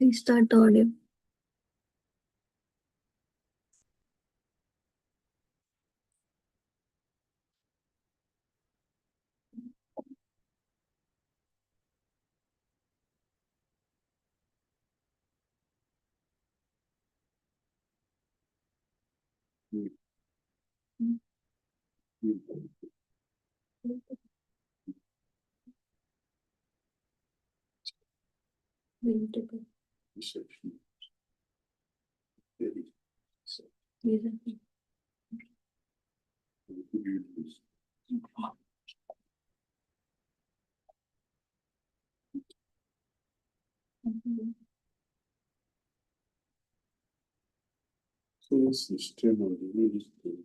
Please start the audio. So system of the ministry.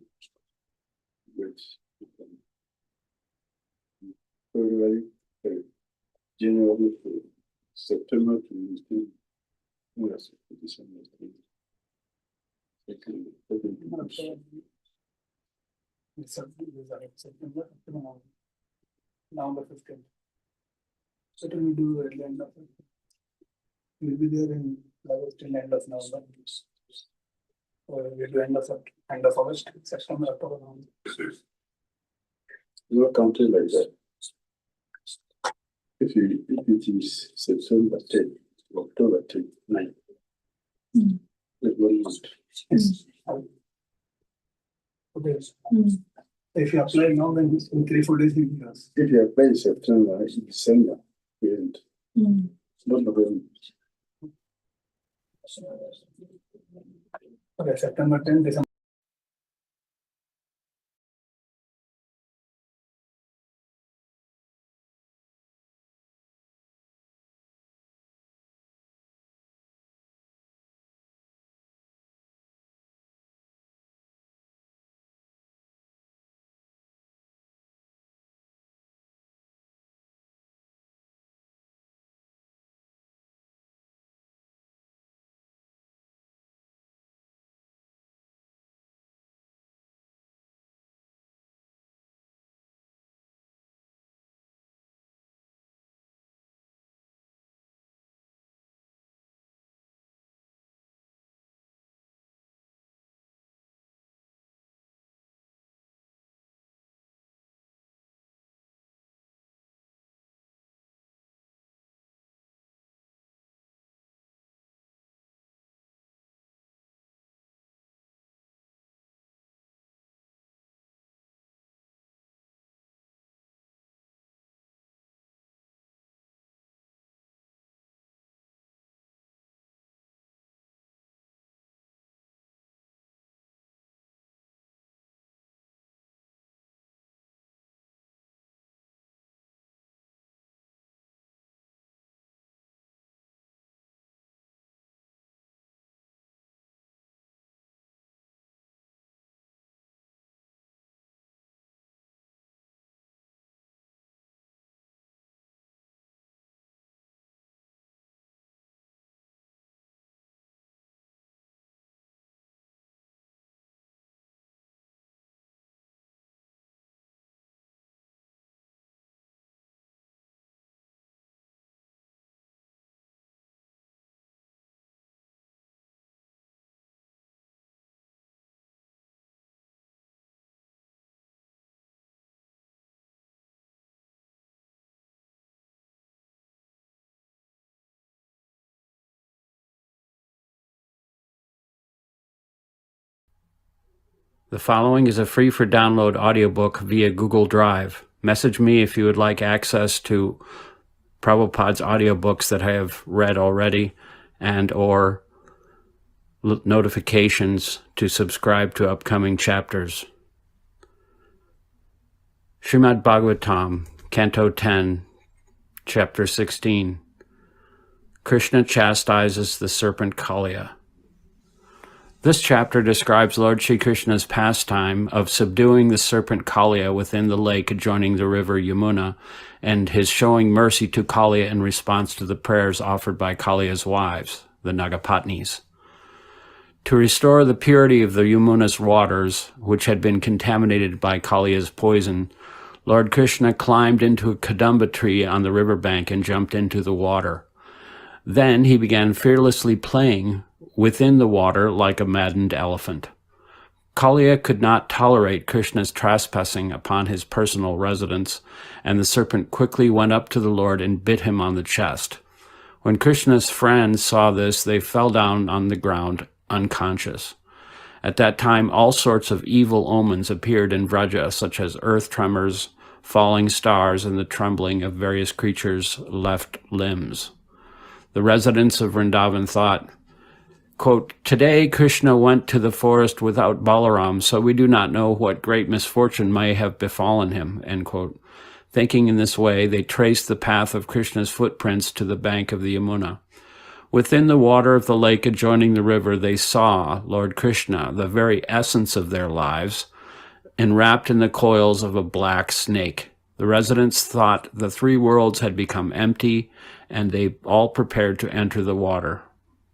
February, January, September to yes, December. September, November 15th. So it will do at the end of it. We'll be there in August till end of November. Or we'll do end of August, September, October, November. You are counted like that. If it is September 10, October 10, 9. Like 1 month. Yes. Okay. If you apply now, then in 3-4 days, you will ask. If you apply in September, in December, you end. Not November. Okay, September 10, December. The following is a free for download audiobook via Google Drive. Message me if you would like access to Prabhupada's audiobooks that I have read already and or notifications to subscribe to upcoming chapters. Srimad Bhagavatam, Canto 10, Chapter 16. Krishna chastises the serpent Kaliya. This chapter describes Lord Sri Krishna's pastime of subduing the serpent Kaliya within the lake adjoining the river Yamuna, and his showing mercy to Kaliya in response to the prayers offered by Kaliya's wives, the Nagapatnis. To restore the purity of the Yamuna's waters, which had been contaminated by Kaliya's poison, Lord Krishna climbed into a kadamba tree on the riverbank and jumped into the water. Then he began fearlessly playing within the water like a maddened elephant. Kaliya could not tolerate Krishna's trespassing upon his personal residence, and the serpent quickly went up to the Lord and bit him on the chest. When Krishna's friends saw this, they fell down on the ground unconscious. At that time, all sorts of evil omens appeared in Vraja, such as earth tremors, falling stars, and the trembling of various creatures' left limbs. The residents of Vrindavan thought, quote, "Today Krishna went to the forest without Balaram, so we do not know what great misfortune may have befallen him," end quote. Thinking in this way, they traced the path of Krishna's footprints to the bank of the Yamuna. Within the water of the lake adjoining the river, they saw Lord Krishna, the very essence of their lives, enwrapped in the coils of a black snake. The residents thought the three worlds had become empty, and they all prepared to enter the water.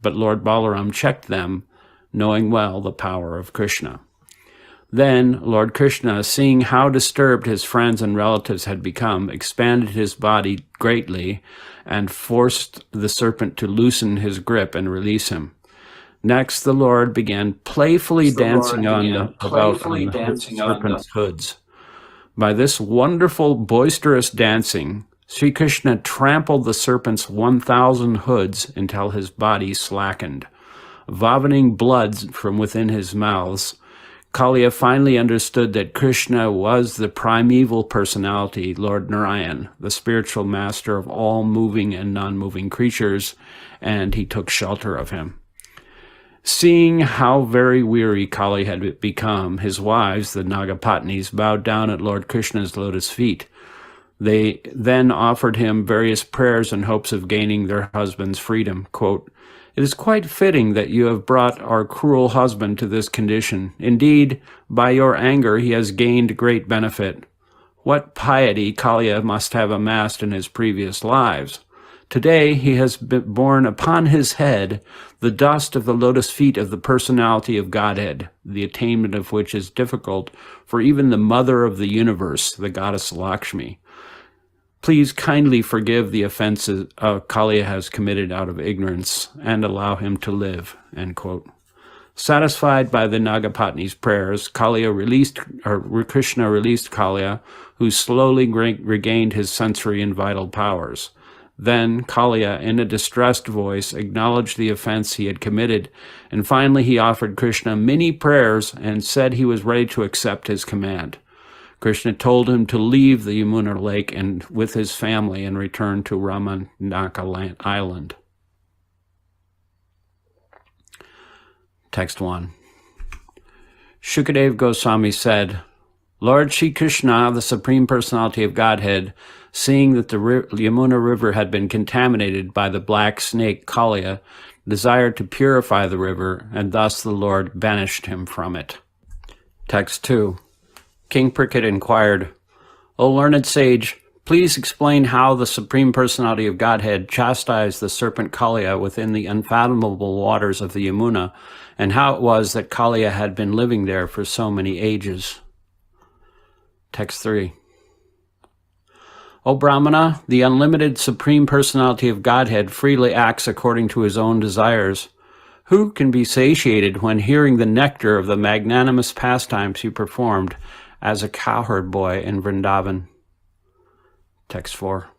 But Lord Balaram checked them, knowing well the power of Krishna. Then Lord Krishna, seeing how disturbed his friends and relatives had become, expanded his body greatly and forced the serpent to loosen his grip and release him. Next, the Lord began playfully dancing on the serpent's hoods. By this wonderful, boisterous dancing, Sri Krishna trampled the serpent's 1,000 hoods until his body slackened. Vomiting blood from within his mouths, Kaliya finally understood that Krishna was the primeval personality, Lord Narayan, the spiritual master of all moving and non-moving creatures, and he took shelter of him. Seeing how very weary Kali had become, his wives, the Nagapatnis, bowed down at Lord Krishna's lotus feet. They then offered him various prayers in hopes of gaining their husband's freedom. Quote, "It is quite fitting that you have brought our cruel husband to this condition. Indeed, by your anger he has gained great benefit. What piety Kaliya must have amassed in his previous lives. Today he has borne upon his head the dust of the lotus feet of the personality of Godhead, the attainment of which is difficult for even the mother of the universe, the goddess Lakshmi. Please kindly forgive the offenses Kaliya has committed out of ignorance and allow him to live," end quote. Satisfied by the Nagapatni's prayers, Krishna released Kaliya, who slowly regained his sensory and vital powers. Then Kaliya, in a distressed voice, acknowledged the offense he had committed, and finally he offered Krishna many prayers and said he was ready to accept his command. Krishna told him to leave the Yamuna lake and with his family and return to Ramanaka Island. Text 1. Shukadeva Goswami said, Lord Sri Krishna, the Supreme Personality of Godhead, seeing that the Yamuna River had been contaminated by the black snake Kaliya, desired to purify the river, and thus the Lord banished him from it. Text 2. King Prickett inquired, O learned sage, please explain how the Supreme Personality of Godhead chastised the serpent Kaliya within the unfathomable waters of the Yamuna, and how it was that Kaliya had been living there for so many ages. Text 3. O Brahmana, the unlimited Supreme Personality of Godhead freely acts according to his own desires. Who can be satiated when hearing the nectar of the magnanimous pastimes he performed as a cowherd boy in Vrindavan? Text 4.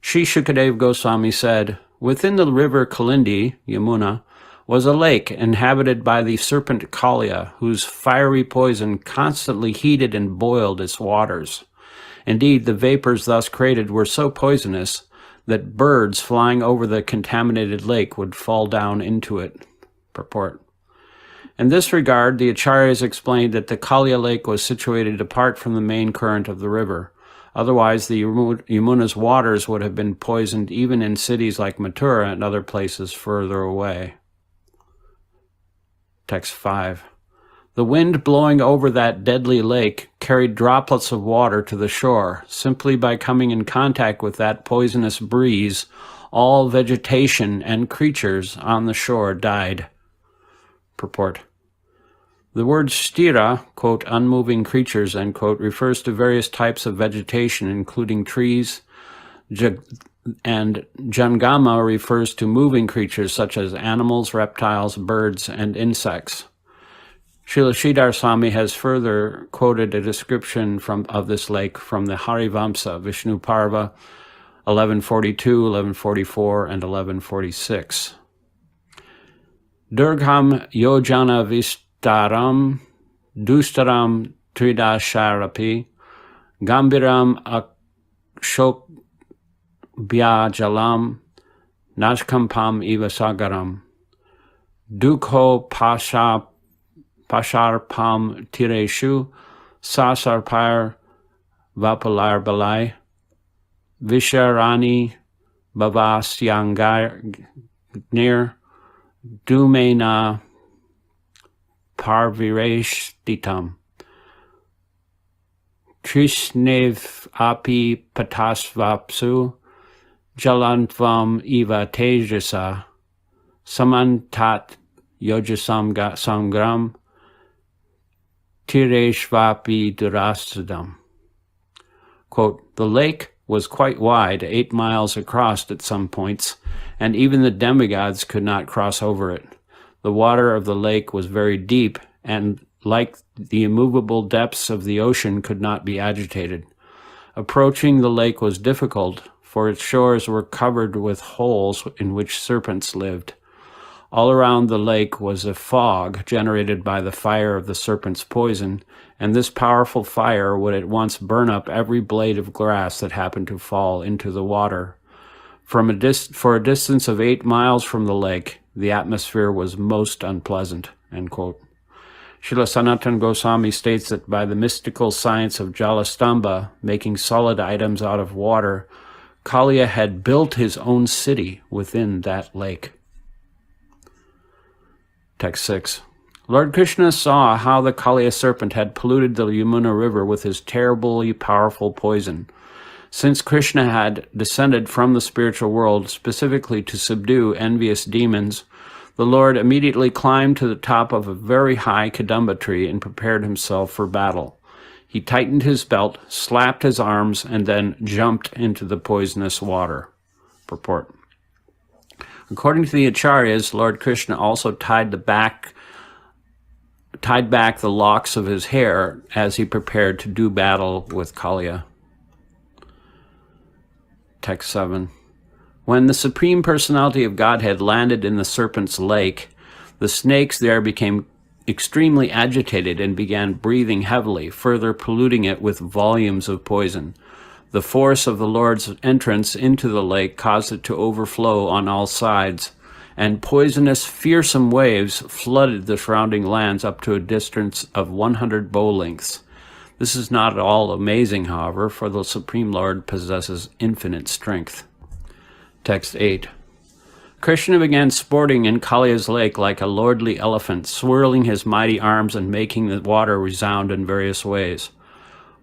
Sri Shukadeva Goswami said, Within the river Kalindi, Yamuna, was a lake inhabited by the serpent Kaliya, whose fiery poison constantly heated and boiled its waters. Indeed, the vapors thus created were so poisonous that birds flying over the contaminated lake would fall down into it. Purport. In this regard, the Acharyas explained that the Kaliya lake was situated apart from the main current of the river. Otherwise, the Yamuna's waters would have been poisoned even in cities like Mathura and other places further away. Text 5. The wind blowing over that deadly lake carried droplets of water to the shore. Simply by coming in contact with that poisonous breeze, all vegetation and creatures on the shore died. Purport. The word sthira, quote, unmoving creatures, end quote, refers to various types of vegetation, including trees, and jangama refers to moving creatures such as animals, reptiles, birds, and insects. Srila Sridhar Swami has further quoted a description of this lake from the Harivamsa, Vishnu Parva, 1142, 1144, and 1146. Durgham yojana vistaram, dustaram tridasharapi, gambiram akshokbhyajalam, nashkampam iva sagaram, dukho pasharpam tireshu, sasarpar vapalar balai, visharani bhavasyangar Dumena parvireshtitam. Trishnev api patasvapsu jalantvam eva tejasa samantat yojasam sangram tireshvapi durasadam. Quote, the lake was quite wide, 8 miles across at some points, and even the demigods could not cross over it. The water of the lake was very deep, and like the immovable depths of the ocean, could not be agitated. Approaching the lake was difficult, for its shores were covered with holes in which serpents lived. All around the lake was a fog generated by the fire of the serpent's poison, and this powerful fire would at once burn up every blade of grass that happened to fall into the water. For a distance of 8 miles from the lake, the atmosphere was most unpleasant, end quote. Srila Sanatana Goswami states that by the mystical science of Jalastamba, making solid items out of water, Kaliya had built his own city within that lake. Text 6. Lord Krishna saw how the Kaliya serpent had polluted the Yamuna river with his terribly powerful poison. Since Krishna had descended from the spiritual world specifically to subdue envious demons, the Lord immediately climbed to the top of a very high Kadamba tree and prepared himself for battle. He tightened his belt, slapped his arms, and then jumped into the poisonous water. Purport. According to the Acharyas, Lord Krishna also tied back the locks of his hair as he prepared to do battle with Kaliya. Text 7. When the Supreme Personality of Godhead landed in the serpent's lake, the snakes there became extremely agitated and began breathing heavily, further polluting it with volumes of poison. The force of the Lord's entrance into the lake caused it to overflow on all sides, and poisonous, fearsome waves flooded the surrounding lands up to a distance of 100 bow lengths. This is not at all amazing, however, for the Supreme Lord possesses infinite strength. Text 8. Krishna began sporting in Kaliya's lake like a lordly elephant, swirling his mighty arms and making the water resound in various ways.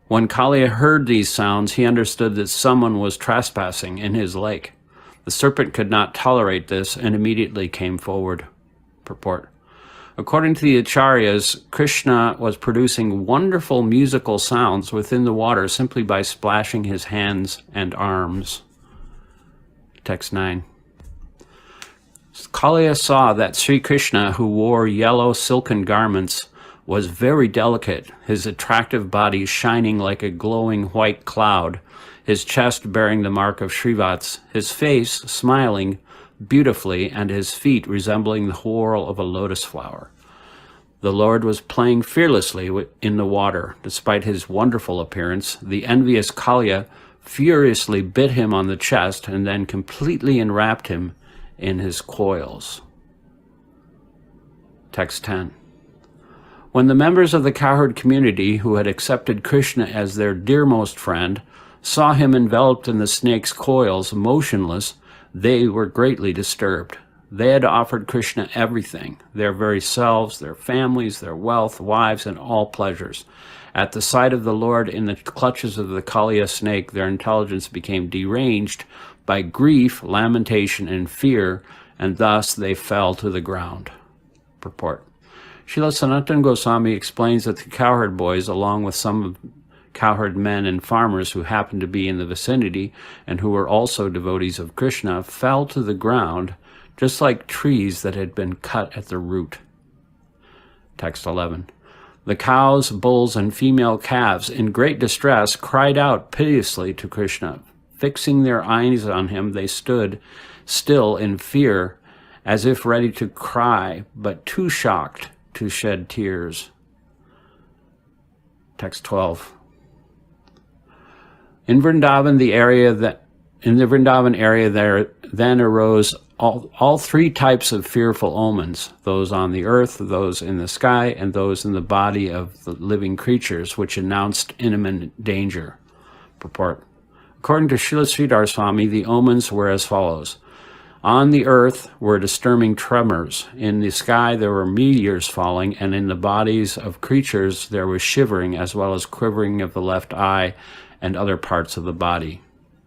When Kaliya heard these sounds, he understood that someone was trespassing in his lake. The serpent could not tolerate this and immediately came forward. Purport. According to the Acharyas, Krishna was producing wonderful musical sounds within the water simply by splashing his hands and arms. Text 9. Kaliya saw that Sri Krishna, who wore yellow silken garments, was very delicate, his attractive body shining like a glowing white cloud, his chest bearing the mark of Shrivats, his face, smiling, beautifully and his feet resembling the whorl of a lotus flower. The Lord was playing fearlessly in the water. Despite his wonderful appearance, the envious Kaliya furiously bit him on the chest and then completely enwrapped him in his coils. Text 10. When the members of the cowherd community who had accepted Krishna as their dearmost friend saw him enveloped in the snake's coils, motionless, they were greatly disturbed. They had offered Krishna everything, their very selves, their families, their wealth, wives, and all pleasures. At the sight of the Lord in the clutches of the Kaliya snake, their intelligence became deranged by grief, lamentation, and fear, and thus they fell to the ground. Purport. Srila Sanatana Goswami explains that the cowherd boys, along with some cowherd men and farmers who happened to be in the vicinity and who were also devotees of Krishna, fell to the ground just like trees that had been cut at the root. Text 11. The cows, bulls, and female calves, in great distress, cried out piteously to Krishna. Fixing their eyes on him, they stood still in fear, as if ready to cry, but too shocked to shed tears. Text 12. In the Vrindavan area there then arose all three types of fearful omens, those on the earth, those in the sky, and those in the body of the living creatures, which announced imminent danger. Purport. According to Srila Sridhar Swami, the omens were as follows. On the earth were disturbing tremors. In the sky there were meteors falling, and in the bodies of creatures there was shivering, as well as quivering of the left eye and other parts of the body.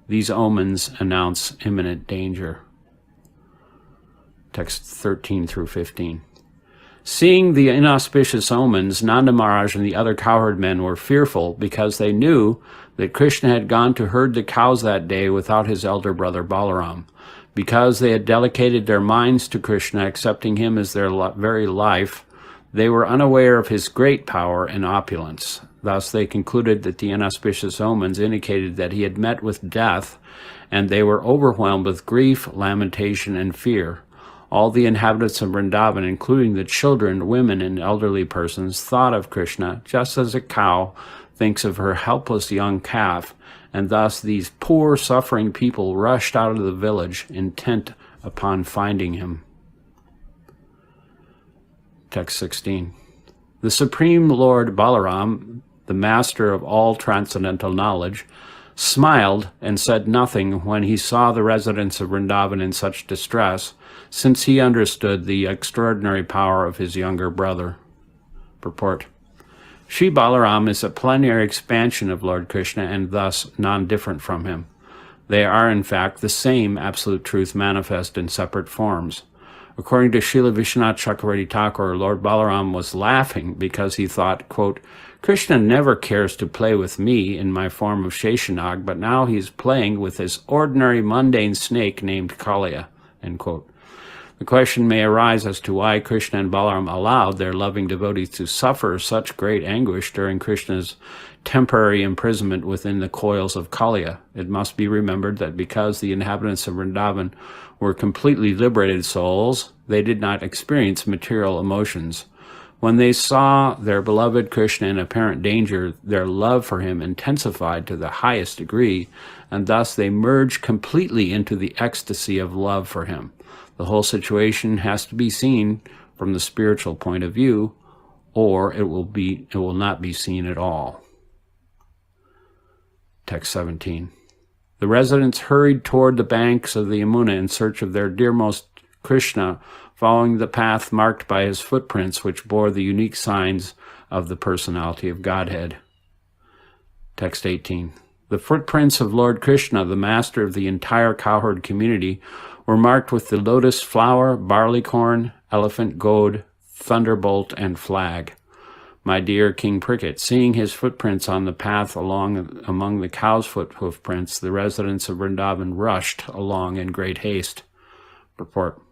These omens announce imminent danger. Text 13 through 15. Seeing the inauspicious omens, Nanda Maharaj and the other cowherd men were fearful because they knew that Krishna had gone to herd the cows that day without his elder brother Balaram. Because they had dedicated their minds to Krishna, accepting him as their very life, they were unaware of his great power and opulence. Thus they concluded that the inauspicious omens indicated that he had met with death, and they were overwhelmed with grief, lamentation, and fear. All the inhabitants of Vrindavan, including the children, women, and elderly persons, thought of Krishna just as a cow thinks of her helpless young calf, and thus these poor, suffering people rushed out of the village, intent upon finding him. Text 16. The Supreme Lord Balaram, the master of all transcendental knowledge, smiled and said nothing when he saw the residents of Vrindavan in such distress, since he understood the extraordinary power of his younger brother. Purport. Sri Balaram is a plenary expansion of Lord Krishna and thus non-different from him. They are, in fact, the same absolute truth manifest in separate forms. According to Srila Vishwanath Chakravarti Thakur, Lord Balaram was laughing because he thought, quote, Krishna never cares to play with me in my form of Sheshanag, but now he's playing with this ordinary mundane snake named Kaliya, end quote. The question may arise as to why Krishna and Balaram allowed their loving devotees to suffer such great anguish during Krishna's temporary imprisonment within the coils of Kaliya. It must be remembered that because the inhabitants of Vrindavan were completely liberated souls, they did not experience material emotions. When they saw their beloved Krishna in apparent danger, their love for him intensified to the highest degree, and thus they merged completely into the ecstasy of love for him. The whole situation has to be seen from the spiritual point of view, or it will not be seen at all. Text 17. The residents hurried toward the banks of the Yamuna in search of their dearmost Krishna, following the path marked by his footprints, which bore the unique signs of the personality of Godhead. Text 18. The footprints of Lord Krishna, the master of the entire cowherd community, were marked with the lotus flower, barleycorn, elephant goad, thunderbolt, and flag. My dear King Pricket, seeing his footprints on the path among the cow's hoofprints, the residents of Vrindavan rushed along in great haste. Purport.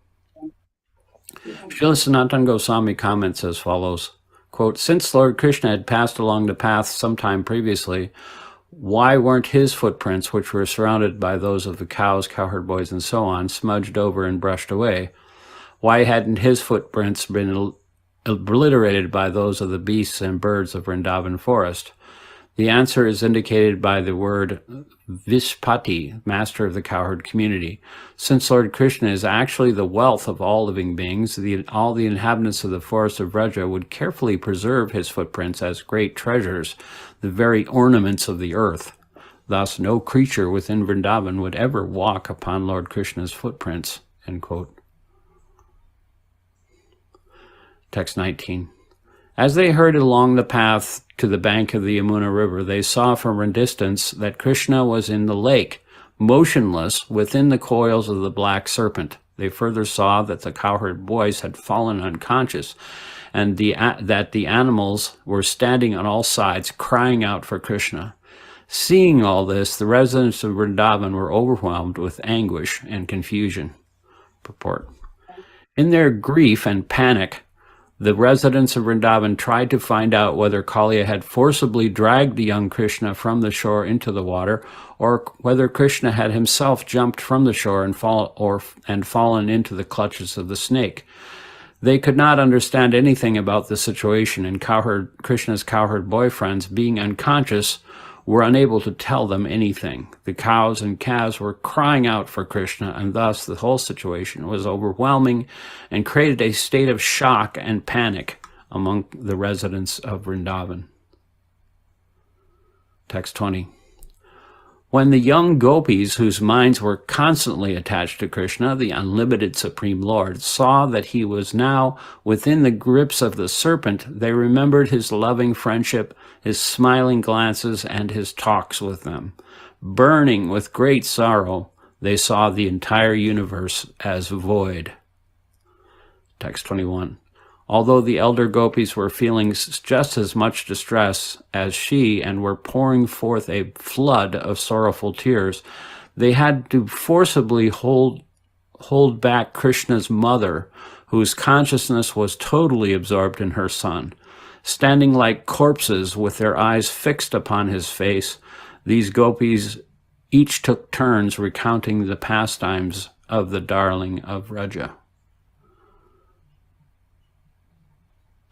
Srila Sanatana Goswami comments as follows, quote, Since Lord Krishna had passed along the path some time previously, Why weren't his footprints, which were surrounded by those of the cows, cowherd boys, and so on, smudged over and brushed away? Why hadn't his footprints been obliterated by those of the beasts and birds of Vrindavan forest? The answer is indicated by the word Vishpati, master of the cowherd community. Since Lord Krishna is actually the wealth of all living beings, all the inhabitants of the forest of Vraja would carefully preserve his footprints as great treasures, the very ornaments of the earth. Thus, no creature within Vrindavan would ever walk upon Lord Krishna's footprints. End quote. Text 19. As they hurried along the path to the bank of the Yamuna River, they saw from a distance that Krishna was in the lake, motionless within the coils of the black serpent. They further saw that the cowherd boys had fallen unconscious, and that the animals were standing on all sides, crying out for Krishna. Seeing all this, the residents of Vrindavan were overwhelmed with anguish and confusion. Purport. In their grief and panic, the residents of Vrindavan tried to find out whether Kaliya had forcibly dragged the young Krishna from the shore into the water, or whether Krishna had himself jumped from the shore and fallen into the clutches of the snake. They could not understand anything about the situation, and Krishna's cowherd boyfriends, being unconscious, were unable to tell them anything. The cows and calves were crying out for Krishna, and thus the whole situation was overwhelming and created a state of shock and panic among the residents of Vrindavan. Text 20. When the young gopis, whose minds were constantly attached to Krishna, the unlimited Supreme Lord, saw that he was now within the grips of the serpent, they remembered his loving friendship, his smiling glances, and his talks with them. Burning with great sorrow, they saw the entire universe as void. Text 21. Although the elder gopis were feeling just as much distress as she and were pouring forth a flood of sorrowful tears, they had to forcibly hold back Krishna's mother, whose consciousness was totally absorbed in her son. Standing like corpses with their eyes fixed upon his face, these gopis each took turns recounting the pastimes of the darling of Vraja.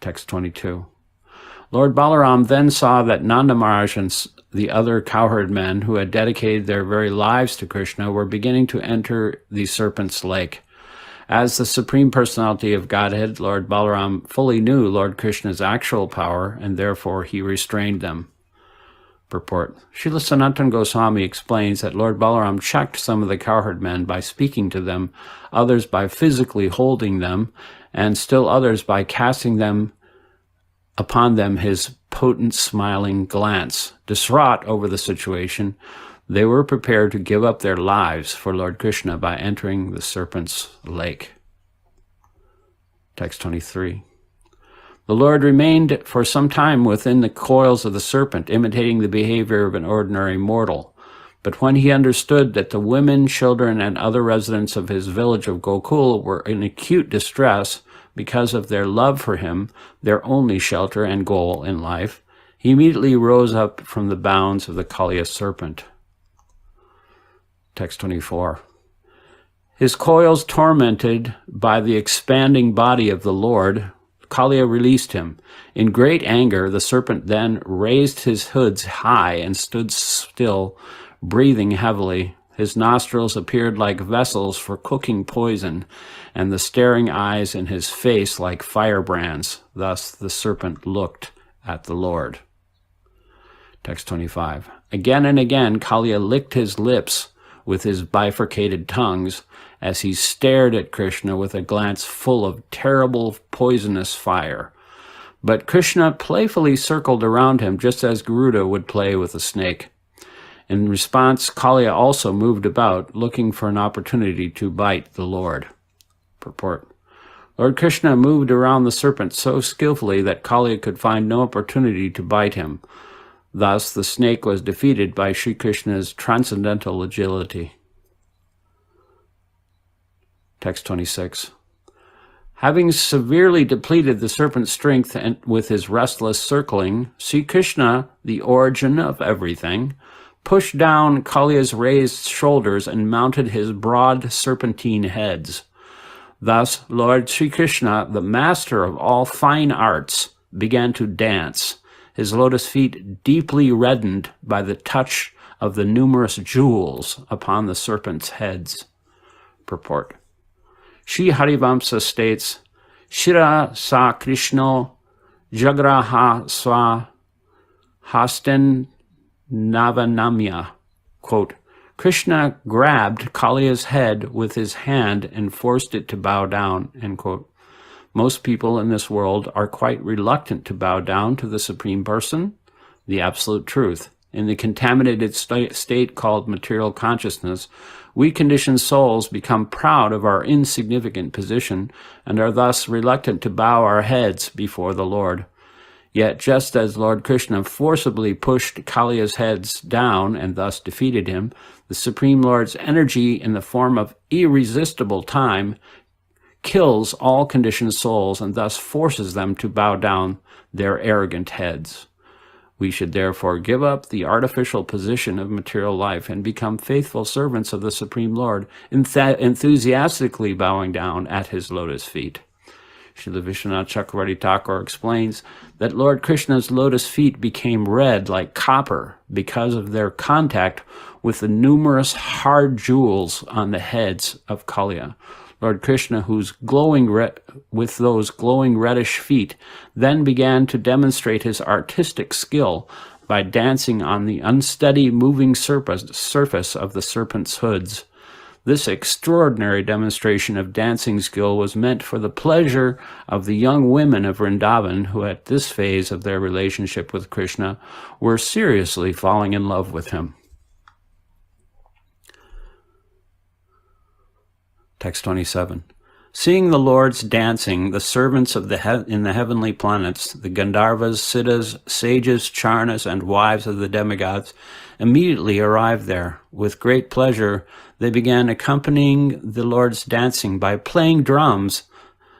Text 22. Lord Balaram then saw that Nanda Maharaj and the other cowherd men who had dedicated their very lives to Krishna were beginning to enter the serpent's lake. As the Supreme Personality of Godhead, Lord Balaram fully knew Lord Krishna's actual power, and therefore he restrained them. Purport. Srila Sanatana Goswami explains that Lord Balaram checked some of the cowherd men by speaking to them, others by physically holding them, and still others by casting upon them his potent smiling glance. Distraught over the situation, they were prepared to give up their lives for Lord Krishna by entering the serpent's lake. Text 23. The Lord remained for some time within the coils of the serpent, imitating the behavior of an ordinary mortal. But when he understood that the women, children, and other residents of his village of Gokul were in acute distress because of their love for him, their only shelter and goal in life, he immediately rose up from the bounds of the Kaliya serpent. Text 24. His coils tormented by the expanding body of the Lord, Kaliya released him. In great anger, the serpent then raised his hoods high and stood still, breathing heavily. His nostrils appeared like vessels for cooking poison, and the staring eyes in his face like firebrands. Thus the serpent looked at the Lord. Text 25. Again and again, Kaliya licked his lips with his bifurcated tongues as he stared at Krishna with a glance full of terrible poisonous fire. But Krishna playfully circled around him just as Garuda would play with a snake. In response, Kaliya also moved about, looking for an opportunity to bite the Lord. Purport. Lord Krishna moved around the serpent so skillfully that Kaliya could find no opportunity to bite him. Thus, the snake was defeated by Sri Krishna's transcendental agility. Text 26. Having severely depleted the serpent's strength and with his restless circling, Sri Krishna, the origin of everything, pushed down Kaliya's raised shoulders and mounted his broad serpentine heads. Thus, Lord Sri Krishna, the master of all fine arts, began to dance, his lotus feet deeply reddened by the touch of the numerous jewels upon the serpents' heads. Purport. Sri Harivamsa states, Shira sa Krishno Jagraha swa hasten navanamya. Quote, Krishna grabbed Kaliya's head with his hand and forced it to bow down, end quote. Most people in this world are quite reluctant to bow down to the Supreme Person, the Absolute Truth. In the contaminated state called material consciousness, we conditioned souls become proud of our insignificant position and are thus reluctant to bow our heads before the Lord. Yet just as Lord Krishna forcibly pushed Kaliya's heads down and thus defeated him, the Supreme Lord's energy in the form of irresistible time kills all conditioned souls and thus forces them to bow down their arrogant heads. We should therefore give up the artificial position of material life and become faithful servants of the Supreme Lord, enthusiastically bowing down at his lotus feet. Srila Vishwanath Chakravarti Thakur explains that Lord Krishna's lotus feet became red like copper because of their contact with the numerous hard jewels on the heads of Kaliya. Lord Krishna, with those glowing reddish feet, then began to demonstrate his artistic skill by dancing on the unsteady moving surface of the serpent's hoods. This extraordinary demonstration of dancing skill was meant for the pleasure of the young women of Vrindavan who at this phase of their relationship with Krishna were seriously falling in love with him. Text 27. Seeing the lords dancing, the servants of in the heavenly planets, the Gandharvas, Siddhas, sages, Charnas, and wives of the demigods, immediately arrived there. With great pleasure, they began accompanying the lords dancing by playing drums,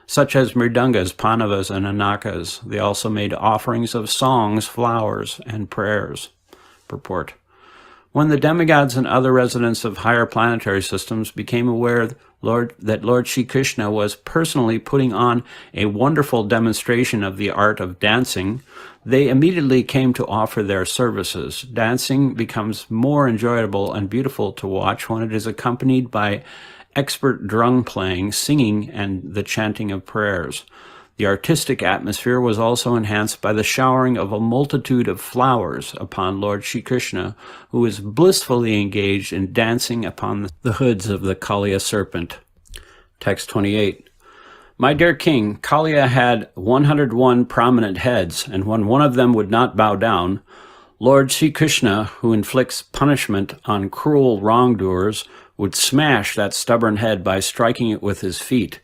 such as mridangas, panavas, and anakas. They also made offerings of songs, flowers, and prayers. Purport. When the demigods and other residents of higher planetary systems became aware that Lord Shri Krishna was personally putting on a wonderful demonstration of the art of dancing, they immediately came to offer their services. Dancing becomes more enjoyable and beautiful to watch when it is accompanied by expert drum playing, singing, and the chanting of prayers. The artistic atmosphere was also enhanced by the showering of a multitude of flowers upon Lord Shri Krishna, who was blissfully engaged in dancing upon the hoods of the Kaliya serpent. Text 28. My dear king, Kaliya had 101 prominent heads, and when one of them would not bow down, Lord Shri Krishna, who inflicts punishment on cruel wrongdoers, would smash that stubborn head by striking it with his feet.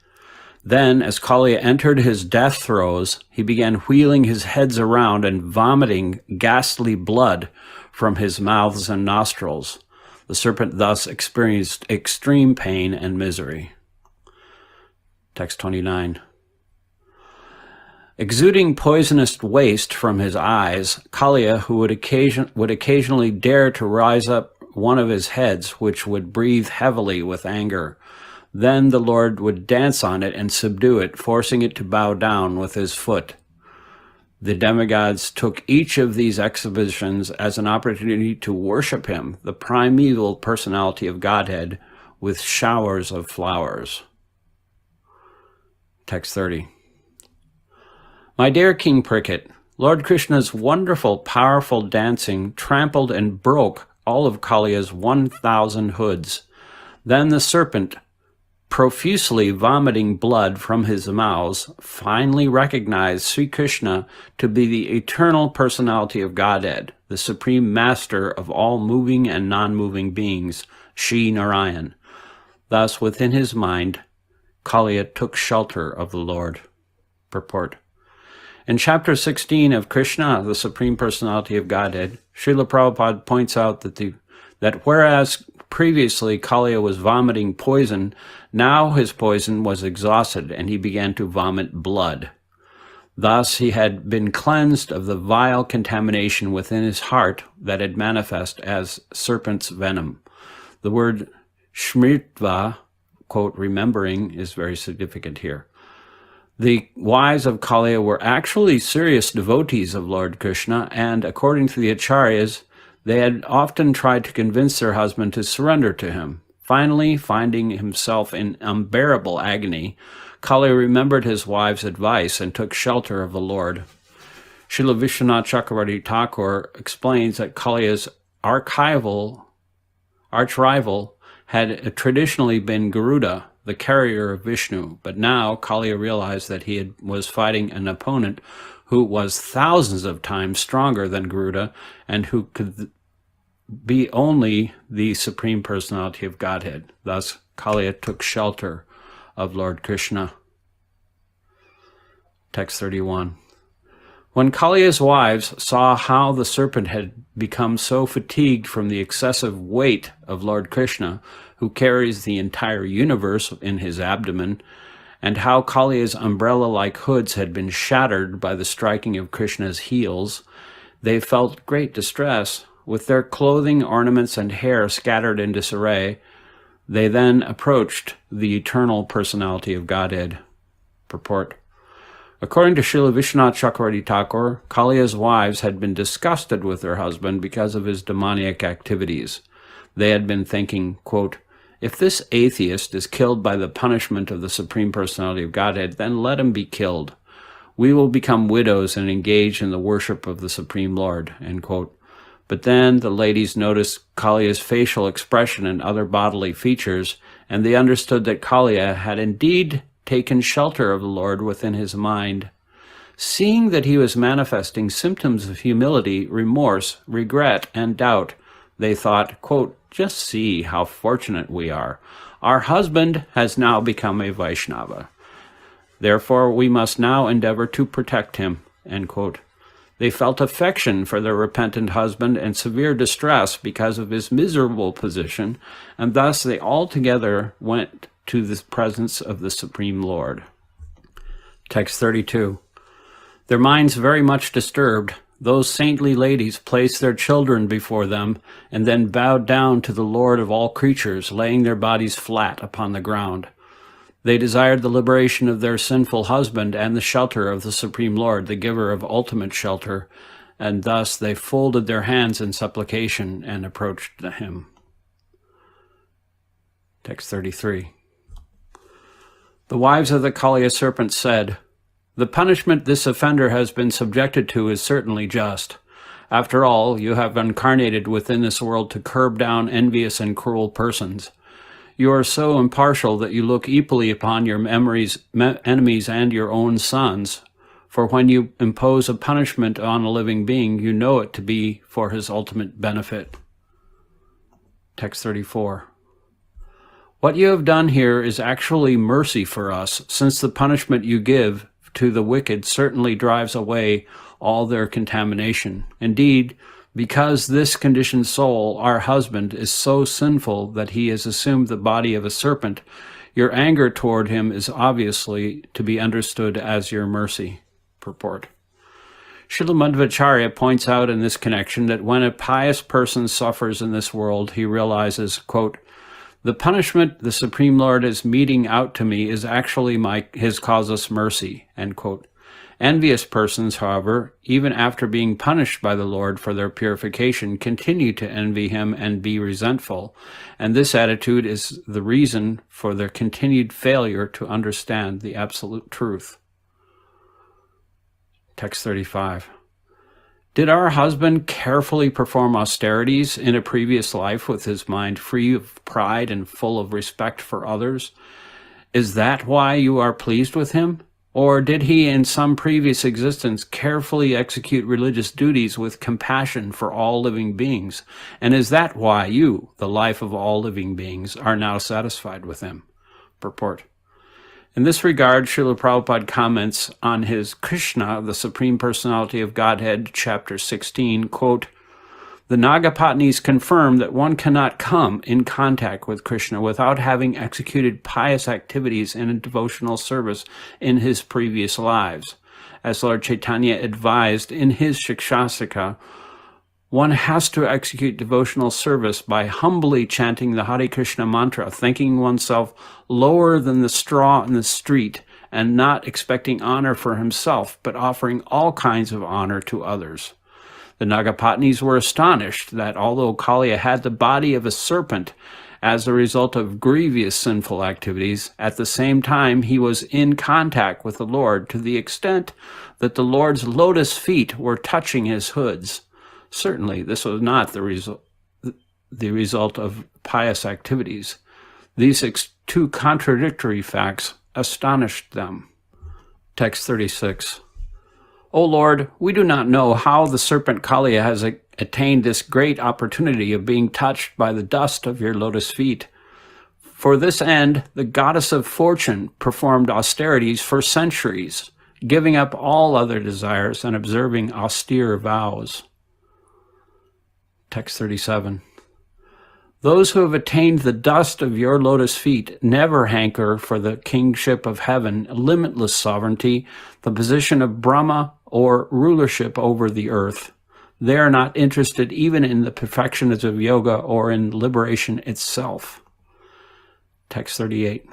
Then, as Kaliya entered his death throes, he began wheeling his heads around and vomiting ghastly blood from his mouths and nostrils. The serpent thus experienced extreme pain and misery. Text 29. Exuding poisonous waste from his eyes, Kaliya, who would occasionally dare to rise up one of his heads, which would breathe heavily with anger. Then the Lord would dance on it and subdue it, forcing it to bow down with his foot. The demigods took each of these exhibitions as an opportunity to worship him, the primeval personality of Godhead, with showers of flowers. Text 30. My dear King Pricket, Lord Krishna's wonderful, powerful dancing trampled and broke all of Kaliya's 1,000 hoods. Then the serpent, profusely vomiting blood from his mouths, finally recognized Sri Krishna to be the eternal personality of Godhead, the supreme master of all moving and non-moving beings, Shri Narayan. Thus, within his mind, Kaliya took shelter of the Lord. Purport. In chapter 16 of Krishna, the Supreme Personality of Godhead, Srila Prabhupada points out that the that whereas previously Kaliya was vomiting poison, now his poison was exhausted, and he began to vomit blood. Thus he had been cleansed of the vile contamination within his heart that had manifest as serpent's venom. The word shmritva, quote, remembering, is very significant here. The wives of Kaliya were actually serious devotees of Lord Krishna, and according to the Acharyas, they had often tried to convince their husband to surrender to him. Finally, finding himself in unbearable agony, Kaliya remembered his wife's advice and took shelter of the Lord. Srila Vishwanath Chakravarti Thakur explains that Kaliya's arch-rival had traditionally been Garuda, the carrier of Vishnu, but now Kaliya realized that he was fighting an opponent who was thousands of times stronger than Garuda and who could be only the Supreme Personality of Godhead. Thus, Kaliya took shelter of Lord Krishna. Text 31. When Kaliya's wives saw how the serpent had become so fatigued from the excessive weight of Lord Krishna, who carries the entire universe in his abdomen, and how Kaliya's umbrella-like hoods had been shattered by the striking of Krishna's heels, they felt great distress. With their clothing, ornaments, and hair scattered in disarray, they then approached the eternal personality of Godhead. Purport. According to Srila Vishwanath Chakravarti Thakur, Kaliya's wives had been disgusted with their husband because of his demoniac activities. They had been thinking, quote, if this atheist is killed by the punishment of the Supreme Personality of Godhead, then let him be killed. We will become widows and engage in the worship of the Supreme Lord, end quote. But then the ladies noticed Kaliya's facial expression and other bodily features, and they understood that Kaliya had indeed taken shelter of the Lord within his mind. Seeing that he was manifesting symptoms of humility, remorse, regret, and doubt, they thought, quote, just see how fortunate we are. Our husband has now become a Vaishnava. Therefore, we must now endeavor to protect him, end quote. They felt affection for their repentant husband and severe distress because of his miserable position, and thus they all together went to the presence of the Supreme Lord. Text 32. Their minds very much disturbed, those saintly ladies placed their children before them and then bowed down to the Lord of all creatures, laying their bodies flat upon the ground. They desired the liberation of their sinful husband and the shelter of the Supreme Lord, the giver of ultimate shelter, and thus they folded their hands in supplication and approached him. Text 33. The wives of the Kaliya serpent said, the punishment this offender has been subjected to is certainly just. After all, you have incarnated within this world to curb down envious and cruel persons. You are so impartial that you look equally upon your enemies and your own sons, for when you impose a punishment on a living being, you know it to be for his ultimate benefit. Text 34. What you have done here is actually mercy for us, since the punishment you give to the wicked certainly drives away all their contamination. Indeed, because this conditioned soul, our husband, is so sinful that he has assumed the body of a serpent, your anger toward him is obviously to be understood as your mercy. Purport. Srila Madhvacharya points out in this connection that when a pious person suffers in this world, he realizes, quote, the punishment the Supreme Lord is meting out to me is actually his causeless mercy, end quote. Envious persons, however, even after being punished by the Lord for their purification, continue to envy him and be resentful, and this attitude is the reason for their continued failure to understand the absolute truth. Text 35. Did our husband carefully perform austerities in a previous life with his mind free of pride and full of respect for others? Is that why you are pleased with him? Or did he in some previous existence carefully execute religious duties with compassion for all living beings? And is that why you, the life of all living beings, are now satisfied with him? Purport. In this regard, Srila Prabhupada comments on his Krishna, the Supreme Personality of Godhead, chapter 16, quote, The Nagapatnis confirm that one cannot come in contact with Krishna without having executed pious activities in a devotional service in his previous lives. As Lord Chaitanya advised in his Shikshastika, one has to execute devotional service by humbly chanting the Hare Krishna mantra, thinking oneself lower than the straw in the street, and not expecting honor for himself, but offering all kinds of honor to others. The Nagapatnis were astonished that although Kaliya had the body of a serpent as a result of grievous sinful activities, at the same time he was in contact with the Lord to the extent that the Lord's lotus feet were touching his hoods. Certainly, this was not the result of pious activities. These two contradictory facts astonished them. Text 36. O Lord, we do not know how the serpent Kaliya has attained this great opportunity of being touched by the dust of your lotus feet. For this end, the goddess of fortune performed austerities for centuries, giving up all other desires and observing austere vows. Text 37. Those who have attained the dust of your lotus feet never hanker for the kingship of heaven, limitless sovereignty, the position of Brahma, or rulership over the earth. They are not interested even in the perfections of yoga or in liberation itself. Text 38.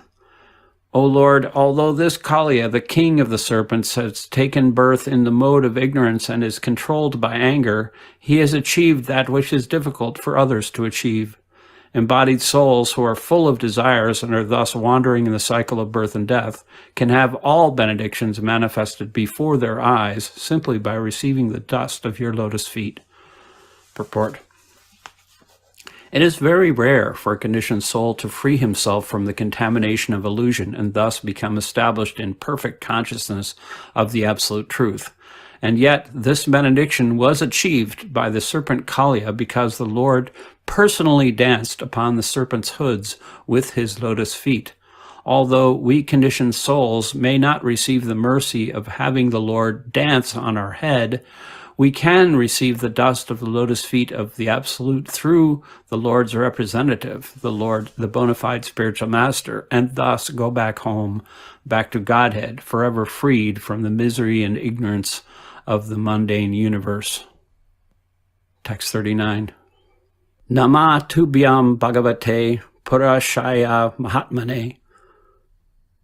O Lord, although this Kaliya, the king of the serpents, has taken birth in the mode of ignorance and is controlled by anger, he has achieved that which is difficult for others to achieve. Embodied souls who are full of desires and are thus wandering in the cycle of birth and death can have all benedictions manifested before their eyes simply by receiving the dust of your lotus feet. Purport. It is very rare for a conditioned soul to free himself from the contamination of illusion and thus become established in perfect consciousness of the absolute truth. And yet this benediction was achieved by the serpent Kaliya because the Lord personally danced upon the serpent's hoods with his lotus feet. Although we conditioned souls may not receive the mercy of having the Lord dance on our head, we can receive the dust of the lotus feet of the Absolute through the Lord's representative, the Lord, the bona fide spiritual master, and thus go back home, back to Godhead, forever freed from the misery and ignorance of the mundane universe. Text 39. Nama tubhyam bhagavate purashaya mahatmane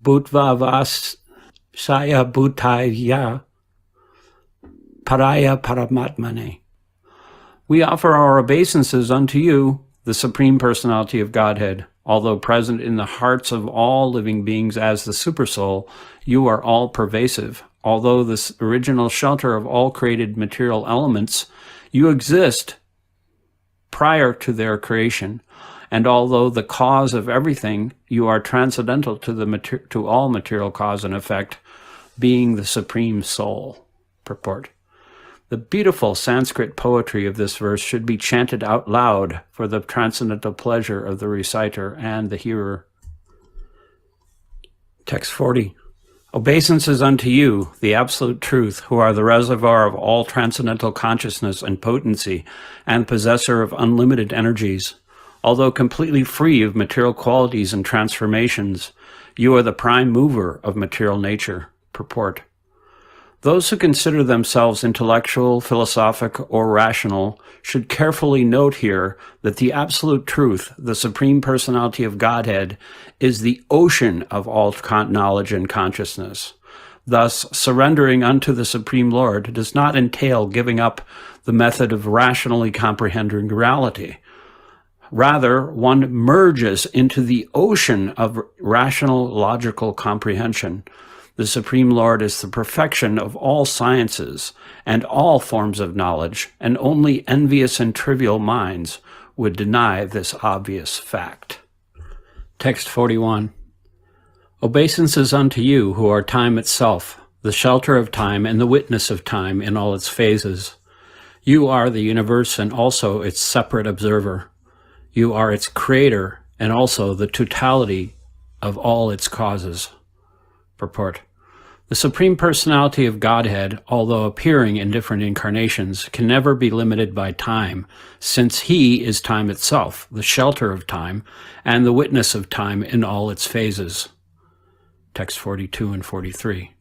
bhutva vasaya bhutaya paraya paramatmane. We offer our obeisances unto you, the Supreme Personality of Godhead. Although present in the hearts of all living beings as the Supersoul, you are all pervasive. Although this original shelter of all created material elements, you exist prior to their creation. And although the cause of everything, you are transcendental to all material cause and effect, being the Supreme Soul. Purport. The beautiful Sanskrit poetry of this verse should be chanted out loud for the transcendental pleasure of the reciter and the hearer. Text 40. Obeisances unto you, the absolute truth, who are the reservoir of all transcendental consciousness and potency, and possessor of unlimited energies. Although completely free of material qualities and transformations, you are the prime mover of material nature. Purport. Those who consider themselves intellectual, philosophic, or rational should carefully note here that the absolute truth, the Supreme Personality of Godhead, is the ocean of all knowledge and consciousness. Thus, surrendering unto the Supreme Lord does not entail giving up the method of rationally comprehending reality. Rather, one merges into the ocean of rational, logical comprehension. The Supreme Lord is the perfection of all sciences and all forms of knowledge, and only envious and trivial minds would deny this obvious fact. Text 41. Obeisances unto you, who are time itself, the shelter of time and the witness of time in all its phases. You are the universe and also its separate observer. You are its creator and also the totality of all its causes. Purport. The Supreme Personality of Godhead, although appearing in different incarnations, can never be limited by time, since he is time itself, the shelter of time, and the witness of time in all its phases. Text 42 and 43.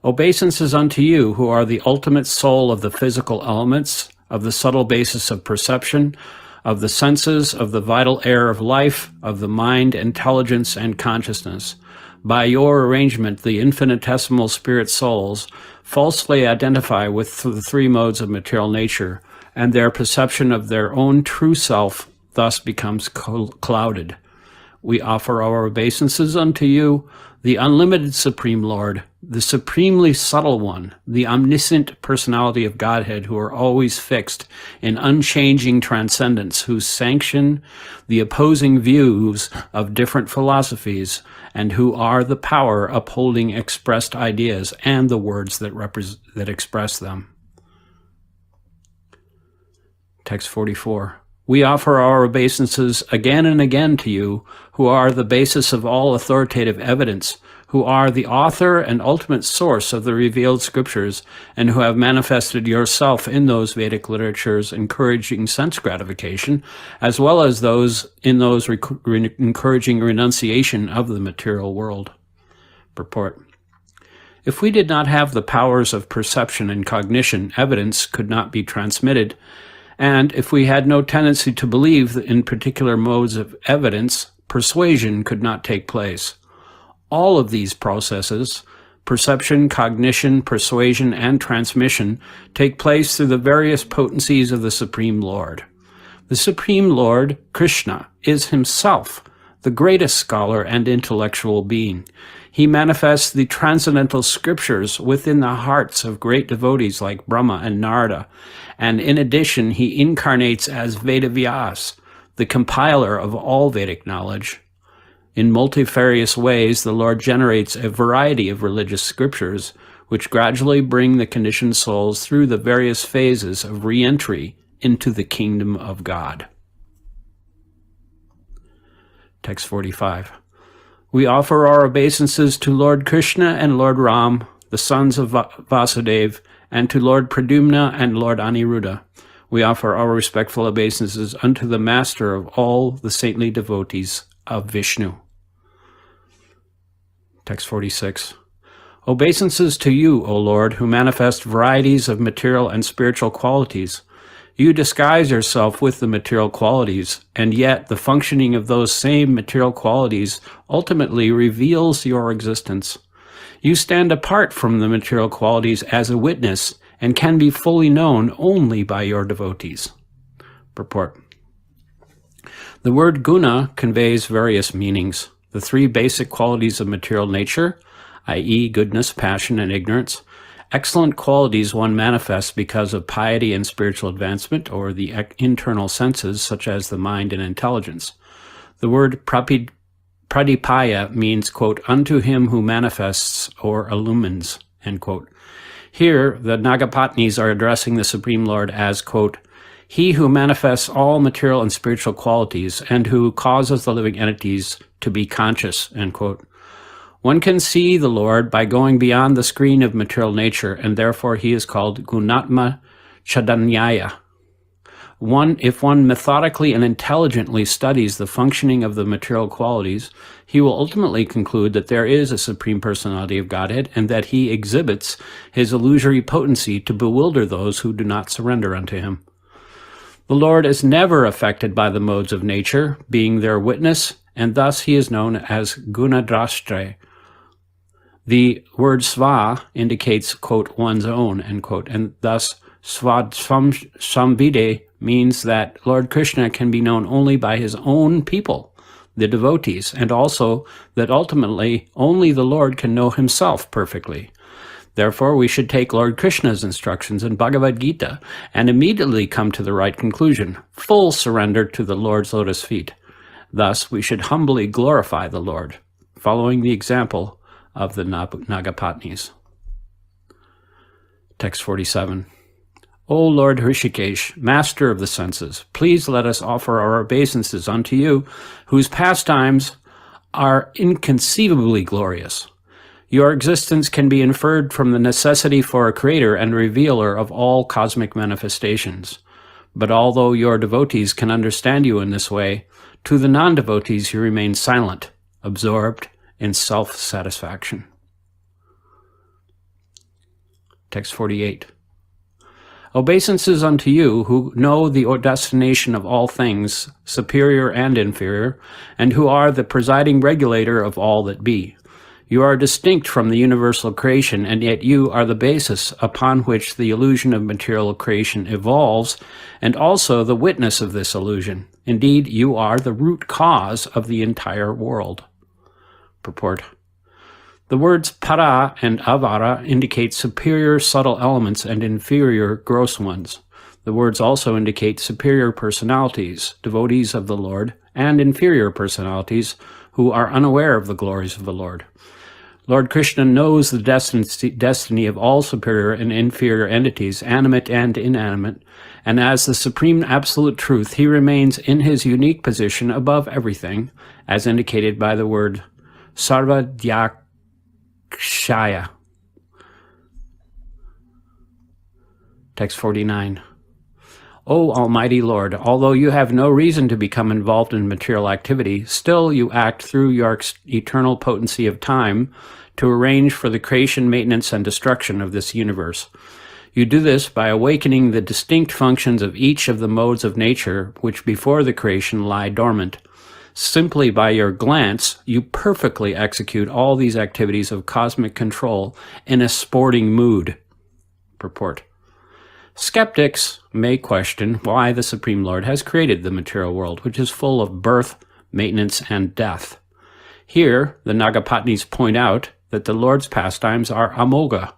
Obeisances unto you, who are the ultimate soul of the physical elements, of the subtle basis of perception, of the senses, of the vital air of life, of the mind, intelligence, and consciousness. By your arrangement, the infinitesimal spirit souls falsely identify with the three modes of material nature, and their perception of their own true self thus becomes clouded. We offer our obeisances unto you, the unlimited Supreme Lord, the supremely subtle one, the omniscient personality of Godhead, who are always fixed in unchanging transcendence, who sanction the opposing views of different philosophies, and who are the power upholding expressed ideas and the words that express them. Text 44. We offer our obeisances again and again to you, who are the basis of all authoritative evidence, who are the author and ultimate source of the revealed scriptures, and who have manifested yourself in those Vedic literatures encouraging sense gratification, as well as those encouraging renunciation of the material world. Purport. If we did not have the powers of perception and cognition, evidence could not be transmitted, and if we had no tendency to believe in particular modes of evidence, persuasion could not take place. All of these processes, perception, cognition, persuasion, and transmission, take place through the various potencies of the Supreme Lord. The Supreme Lord, Krishna, is himself the greatest scholar and intellectual being. He manifests the transcendental scriptures within the hearts of great devotees like Brahma and Narada, and in addition he incarnates as Vedavyas, the compiler of all Vedic knowledge. In multifarious ways, the Lord generates a variety of religious scriptures, which gradually bring the conditioned souls through the various phases of re-entry into the kingdom of God. Text 45. We offer our obeisances to Lord Krishna and Lord Ram, the sons of Vasudeva, and to Lord Pradyumna and Lord Aniruddha. We offer our respectful obeisances unto the Master of all the saintly devotees of Vishnu. Text 46. Obeisances to you, O Lord, who manifest varieties of material and spiritual qualities. You disguise yourself with the material qualities, and yet the functioning of those same material qualities ultimately reveals your existence. You stand apart from the material qualities as a witness and can be fully known only by your devotees. Purport. The word guna conveys various meanings. The three basic qualities of material nature, i.e., goodness, passion, and ignorance, excellent qualities one manifests because of piety and spiritual advancement, or the internal senses, such as the mind and intelligence. The word pradipaya means, quote, unto him who manifests or illumines, end quote. Here, the Nagapatnis are addressing the Supreme Lord as, quote, he who manifests all material and spiritual qualities and who causes the living entities to be conscious, end quote. One can see the Lord by going beyond the screen of material nature, and therefore he is called Gunatma Chadanyaya. If one methodically and intelligently studies the functioning of the material qualities, he will ultimately conclude that there is a Supreme Personality of Godhead and that he exhibits his illusory potency to bewilder those who do not surrender unto him. The Lord is never affected by the modes of nature, being their witness, and thus he is known as Gunadrashtre. The word sva indicates, quote, one's own, end quote, and thus svadsamvide means that Lord Krishna can be known only by his own people, the devotees, and also that ultimately only the Lord can know himself perfectly. Therefore, we should take Lord Krishna's instructions in Bhagavad Gita and immediately come to the right conclusion, full surrender to the Lord's lotus feet. Thus, we should humbly glorify the Lord, following the example of the Nagapatnis. Text 47. O Lord Hrishikesh, master of the senses, please let us offer our obeisances unto you, whose pastimes are inconceivably glorious. Your existence can be inferred from the necessity for a creator and revealer of all cosmic manifestations. But although your devotees can understand you in this way, to the non-devotees you remain silent, absorbed in self-satisfaction. Text 48. Obeisances unto you who know the destination of all things, superior and inferior, and who are the presiding regulator of all that be. You are distinct from the universal creation, and yet you are the basis upon which the illusion of material creation evolves, and also the witness of this illusion. Indeed, you are the root cause of the entire world. Purport. The words para and avara indicate superior subtle elements and inferior gross ones. The words also indicate superior personalities, devotees of the Lord, and inferior personalities who are unaware of the glories of the Lord. Lord Krishna knows the destiny of all superior and inferior entities, animate and inanimate, and as the supreme absolute truth, he remains in his unique position above everything, as indicated by the word sarvadhyakshaya. Text 49. O Almighty Lord, although you have no reason to become involved in material activity, still you act through your eternal potency of time to arrange for the creation, maintenance, and destruction of this universe. You do this by awakening the distinct functions of each of the modes of nature which before the creation lie dormant. Simply by your glance, you perfectly execute all these activities of cosmic control in a sporting mood. Purport. Skeptics may question why the Supreme Lord has created the material world, which is full of birth, maintenance, and death. Here, the Nagapatnis point out that the Lord's pastimes are amoga,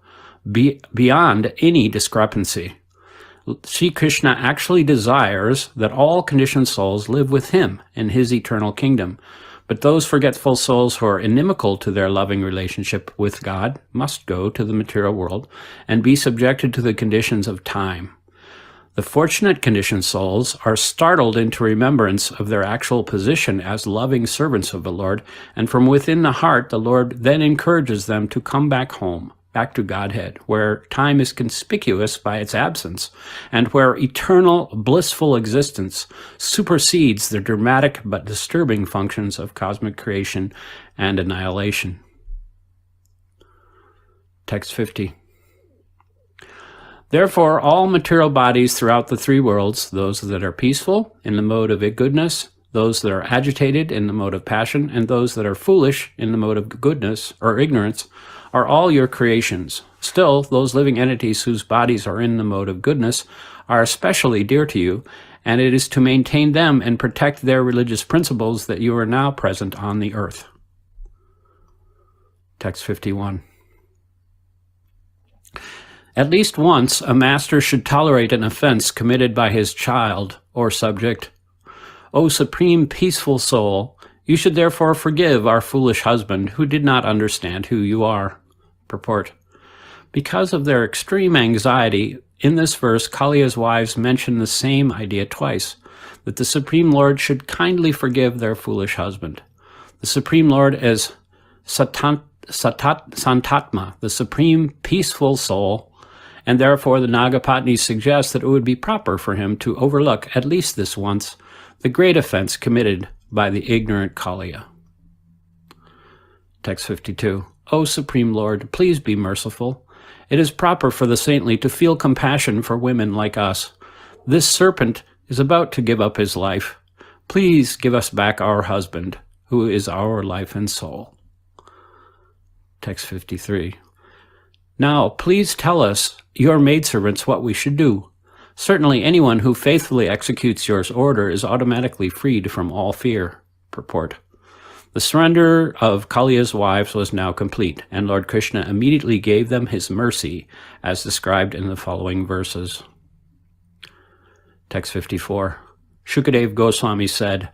beyond any discrepancy. Sri Krishna actually desires that all conditioned souls live with him in his eternal kingdom, but those forgetful souls who are inimical to their loving relationship with God must go to the material world and be subjected to the conditions of time. The fortunate conditioned souls are startled into remembrance of their actual position as loving servants of the Lord, and from within the heart the Lord then encourages them to come back home, back to Godhead, where time is conspicuous by its absence, and where eternal blissful existence supersedes the dramatic but disturbing functions of cosmic creation and annihilation. Text 50. Therefore, all material bodies throughout the three worlds, those that are peaceful in the mode of goodness, those that are agitated in the mode of passion, and those that are foolish in the mode of goodness or ignorance, are all your creations. Still, those living entities whose bodies are in the mode of goodness are especially dear to you, and it is to maintain them and protect their religious principles that you are now present on the earth. Text 51. At least once, a master should tolerate an offense committed by his child or subject. O supreme peaceful soul, you should therefore forgive our foolish husband who did not understand who you are. Purport. Because of their extreme anxiety, in this verse, Kaliya's wives mention the same idea twice, that the Supreme Lord should kindly forgive their foolish husband. The Supreme Lord is Santatma, the supreme peaceful soul, and therefore the Nagapatnis suggest that it would be proper for him to overlook, at least this once, the great offense committed by the ignorant Kaliya. Text 52. O Supreme Lord, please be merciful. It is proper for the saintly to feel compassion for women like us. This serpent is about to give up his life. Please give us back our husband, who is our life and soul. Text 53. Now, please tell us, your maidservants, what we should do. Certainly anyone who faithfully executes your order is automatically freed from all fear. Purport. The surrender of Kaliya's wives was now complete, and Lord Krishna immediately gave them his mercy, as described in the following verses. Text 54. Shukadev Goswami said,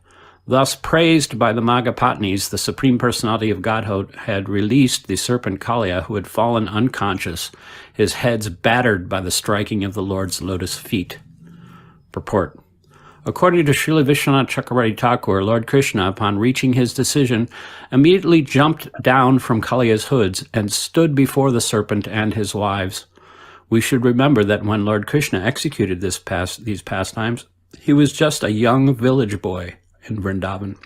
thus praised by the Nagapatnis, the Supreme Personality of Godhead had released the serpent Kaliya, who had fallen unconscious, his heads battered by the striking of the Lord's lotus feet. Purport. According to Srila Vishwanath Chakravarti Thakur, Lord Krishna, upon reaching his decision, immediately jumped down from Kaliya's hoods and stood before the serpent and his wives. We should remember that when Lord Krishna executed these pastimes, he was just a young village boy in Vrindavan.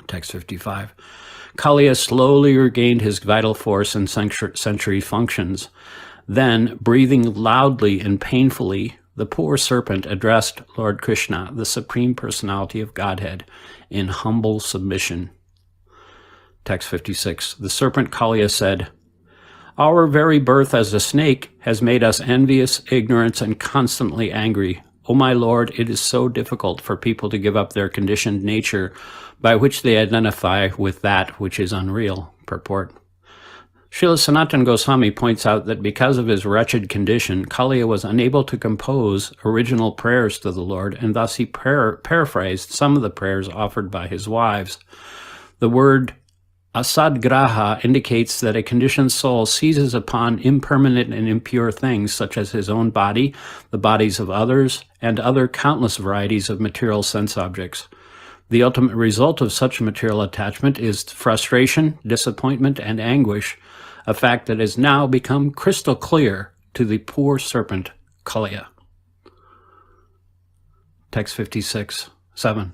Text 55. Kaliya slowly regained his vital force and sensory functions. Then, breathing loudly and painfully, the poor serpent addressed Lord Krishna, the Supreme Personality of Godhead, in humble submission. Text 56. The serpent Kaliya said, "Our very birth as a snake has made us envious, ignorant, and constantly angry. O my Lord, it is so difficult for people to give up their conditioned nature by which they identify with that which is unreal." Purport. Srila Sanatana Goswami points out that because of his wretched condition, Kaliya was unable to compose original prayers to the Lord, and thus he paraphrased some of the prayers offered by his wives. The word asadgraha indicates that a conditioned soul seizes upon impermanent and impure things, such as his own body, the bodies of others, and other countless varieties of material sense objects. The ultimate result of such material attachment is frustration, disappointment, and anguish, a fact that has now become crystal clear to the poor serpent Kaliya. Text 56, 7.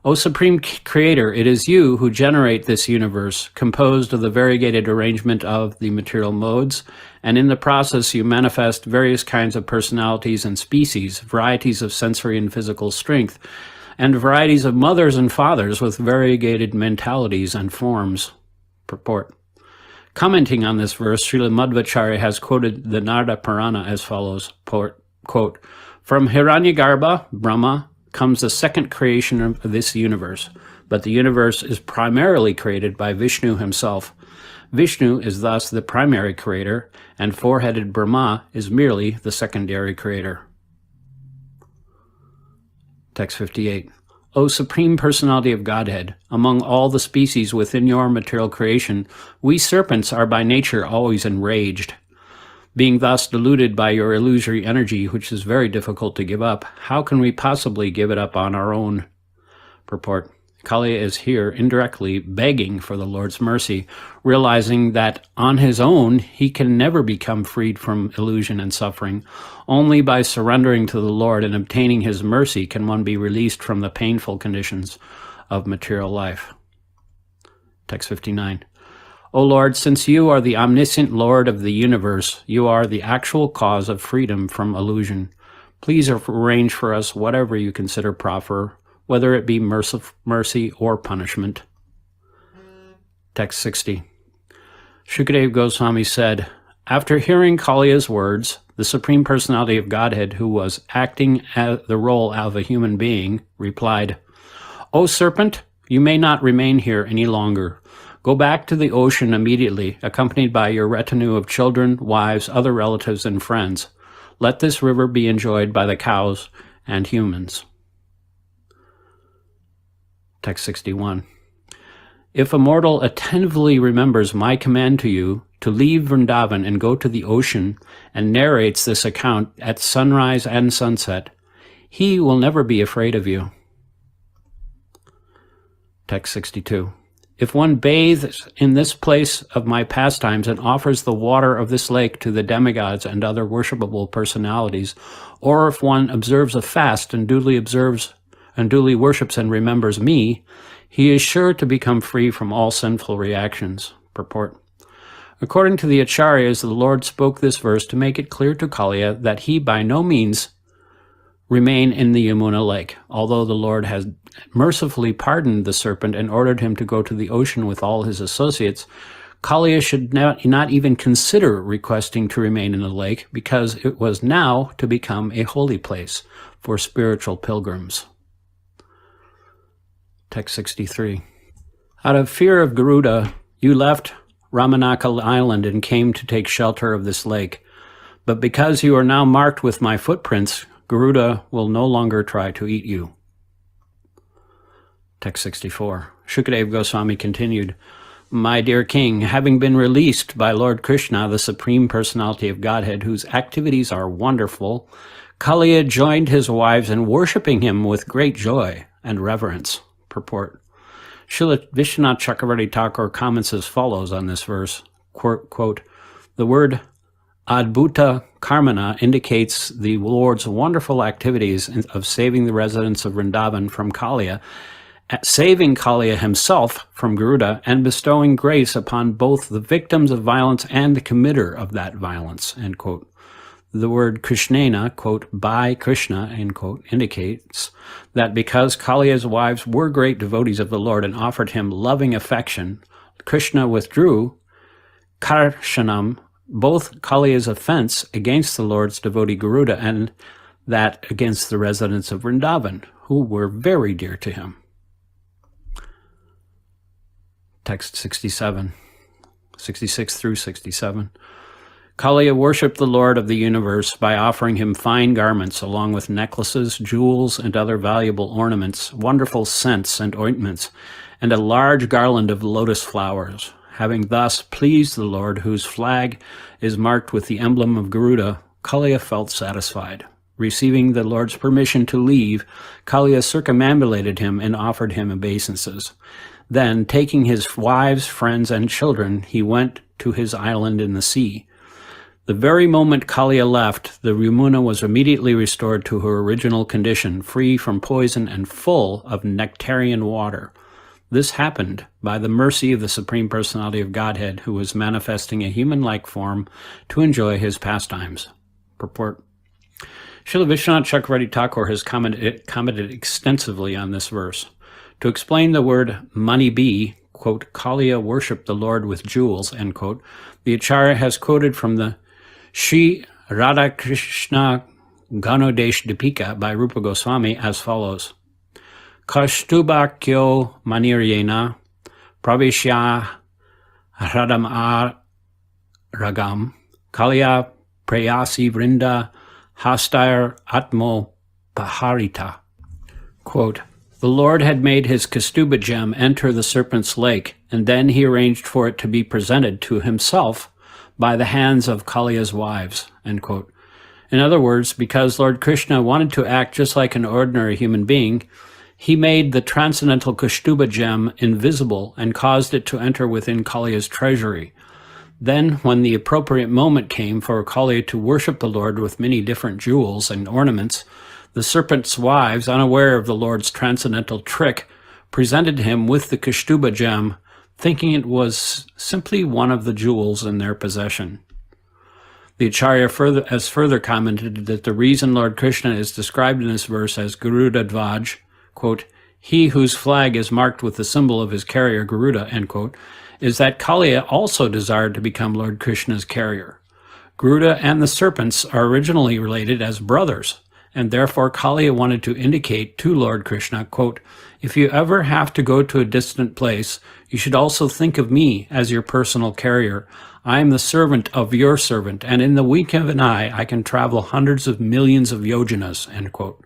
O Supreme Creator, it is you who generate this universe, composed of the variegated arrangement of the material modes, and in the process you manifest various kinds of personalities and species, varieties of sensory and physical strength, and varieties of mothers and fathers with variegated mentalities and forms. Purport. Commenting on this verse, Srila Madhvacharya has quoted the Narada Purana as follows, quote, "From Hiranyagarbha, Brahma, comes the second creation of this universe, but the universe is primarily created by Vishnu himself. Vishnu is thus the primary creator, and four-headed Brahma is merely the secondary creator." Text 58. O Supreme Personality of Godhead, among all the species within your material creation, we serpents are by nature always enraged. Being thus deluded by your illusory energy, which is very difficult to give up, how can we possibly give it up on our own? Purport. Kaliya is here indirectly begging for the Lord's mercy, realizing that on his own he can never become freed from illusion and suffering. Only by surrendering to the Lord and obtaining his mercy can one be released from the painful conditions of material life. Text 59. O Lord, since you are the omniscient Lord of the universe, you are the actual cause of freedom from illusion. Please arrange for us whatever you consider proper, whether it be mercy or punishment. Text 60. Shukadeva Goswami said, after hearing Kaliya's words, the Supreme Personality of Godhead, who was acting as the role of a human being, replied, O serpent, you may not remain here any longer. Go back to the ocean immediately, accompanied by your retinue of children, wives, other relatives, and friends. Let this river be enjoyed by the cows and humans. Text 61. If a mortal attentively remembers my command to you to leave Vrindavan and go to the ocean and narrates this account at sunrise and sunset, he will never be afraid of you. Text 62. If one bathes in this place of my pastimes and offers the water of this lake to the demigods and other worshipable personalities, or if one observes a fast and duly worships and remembers me, he is sure to become free from all sinful reactions. Purport. According to the Acharyas, the Lord spoke this verse to make it clear to Kaliya that he by no means remain in the Yamuna lake. Although the Lord has mercifully pardoned the serpent and ordered him to go to the ocean with all his associates, Kaliya should not even consider requesting to remain in the lake, because it was now to become a holy place for spiritual pilgrims. Text 63. Out of fear of Garuda, you left Ramanaka Island and came to take shelter of this lake. But because you are now marked with my footprints, Garuda will no longer try to eat you. Text 64. Shukadeva Goswami continued, My dear king, having been released by Lord Krishna, the Supreme Personality of Godhead, whose activities are wonderful, Kaliya joined his wives in worshipping him with great joy and reverence. Purport. Srila Vishwanath Chakravarti Thakur comments as follows on this verse, quote, the word Adbhuta Karmana indicates the Lord's wonderful activities of saving the residents of Vrindavan from Kaliya, saving Kaliya himself from Garuda, and bestowing grace upon both the victims of violence and the committer of that violence, end quote. The word Krishnena, quote, by Krishna, end quote, indicates that because Kaliya's wives were great devotees of the Lord and offered him loving affection, Krishna withdrew Karshanam, both Kaliya's offense against the Lord's devotee Garuda and that against the residents of Vrindavan, who were very dear to him. Text 66 through 67. Kaliya worshipped the Lord of the universe by offering him fine garments along with necklaces, jewels, and other valuable ornaments, wonderful scents and ointments, and a large garland of lotus flowers. Having thus pleased the Lord, whose flag is marked with the emblem of Garuda, Kaliya felt satisfied. Receiving the Lord's permission to leave, Kaliya circumambulated him and offered him obeisances. Then, taking his wives, friends, and children, he went to his island in the sea. The very moment Kaliya left, the Yamuna was immediately restored to her original condition, free from poison and full of nectarian water. This happened by the mercy of the Supreme Personality of Godhead, who was manifesting a human-like form to enjoy his pastimes. Purport. Srila Vishwanath Chakravarti Thakur has commented extensively on this verse. To explain the word mani be, quote, Kaliya worshipped the Lord with jewels, end quote, the Acharya has quoted from the Sri Radhakrishna Ganodesh Dipika by Rupa Goswami as follows. Kashtubhakyo maniryena pravishya hradam ragam Kaliya prayasi vrinda hastair atmo paharita. Quote, the Lord had made his Kastuba gem enter the serpent's lake, and then he arranged for it to be presented to himself by the hands of Kaliya's wives, end quote. In other words, because Lord Krishna wanted to act just like an ordinary human being, he made the transcendental Kastuba gem invisible and caused it to enter within Kaliya's treasury. Then, when the appropriate moment came for Kaliya to worship the Lord with many different jewels and ornaments, the serpent's wives, unaware of the Lord's transcendental trick, presented him with the Kastuba gem, thinking it was simply one of the jewels in their possession. The Acharya has further commented that the reason Lord Krishna is described in this verse as Garuda Dvaj, quote, he whose flag is marked with the symbol of his carrier Garuda, end quote, is that Kaliya also desired to become Lord Krishna's carrier. Garuda and the serpents are originally related as brothers, and therefore Kaliya wanted to indicate to Lord Krishna, quote, if you ever have to go to a distant place, you should also think of me as your personal carrier. I am the servant of your servant, and in the wink of an eye I can travel hundreds of millions of yojanas, end quote.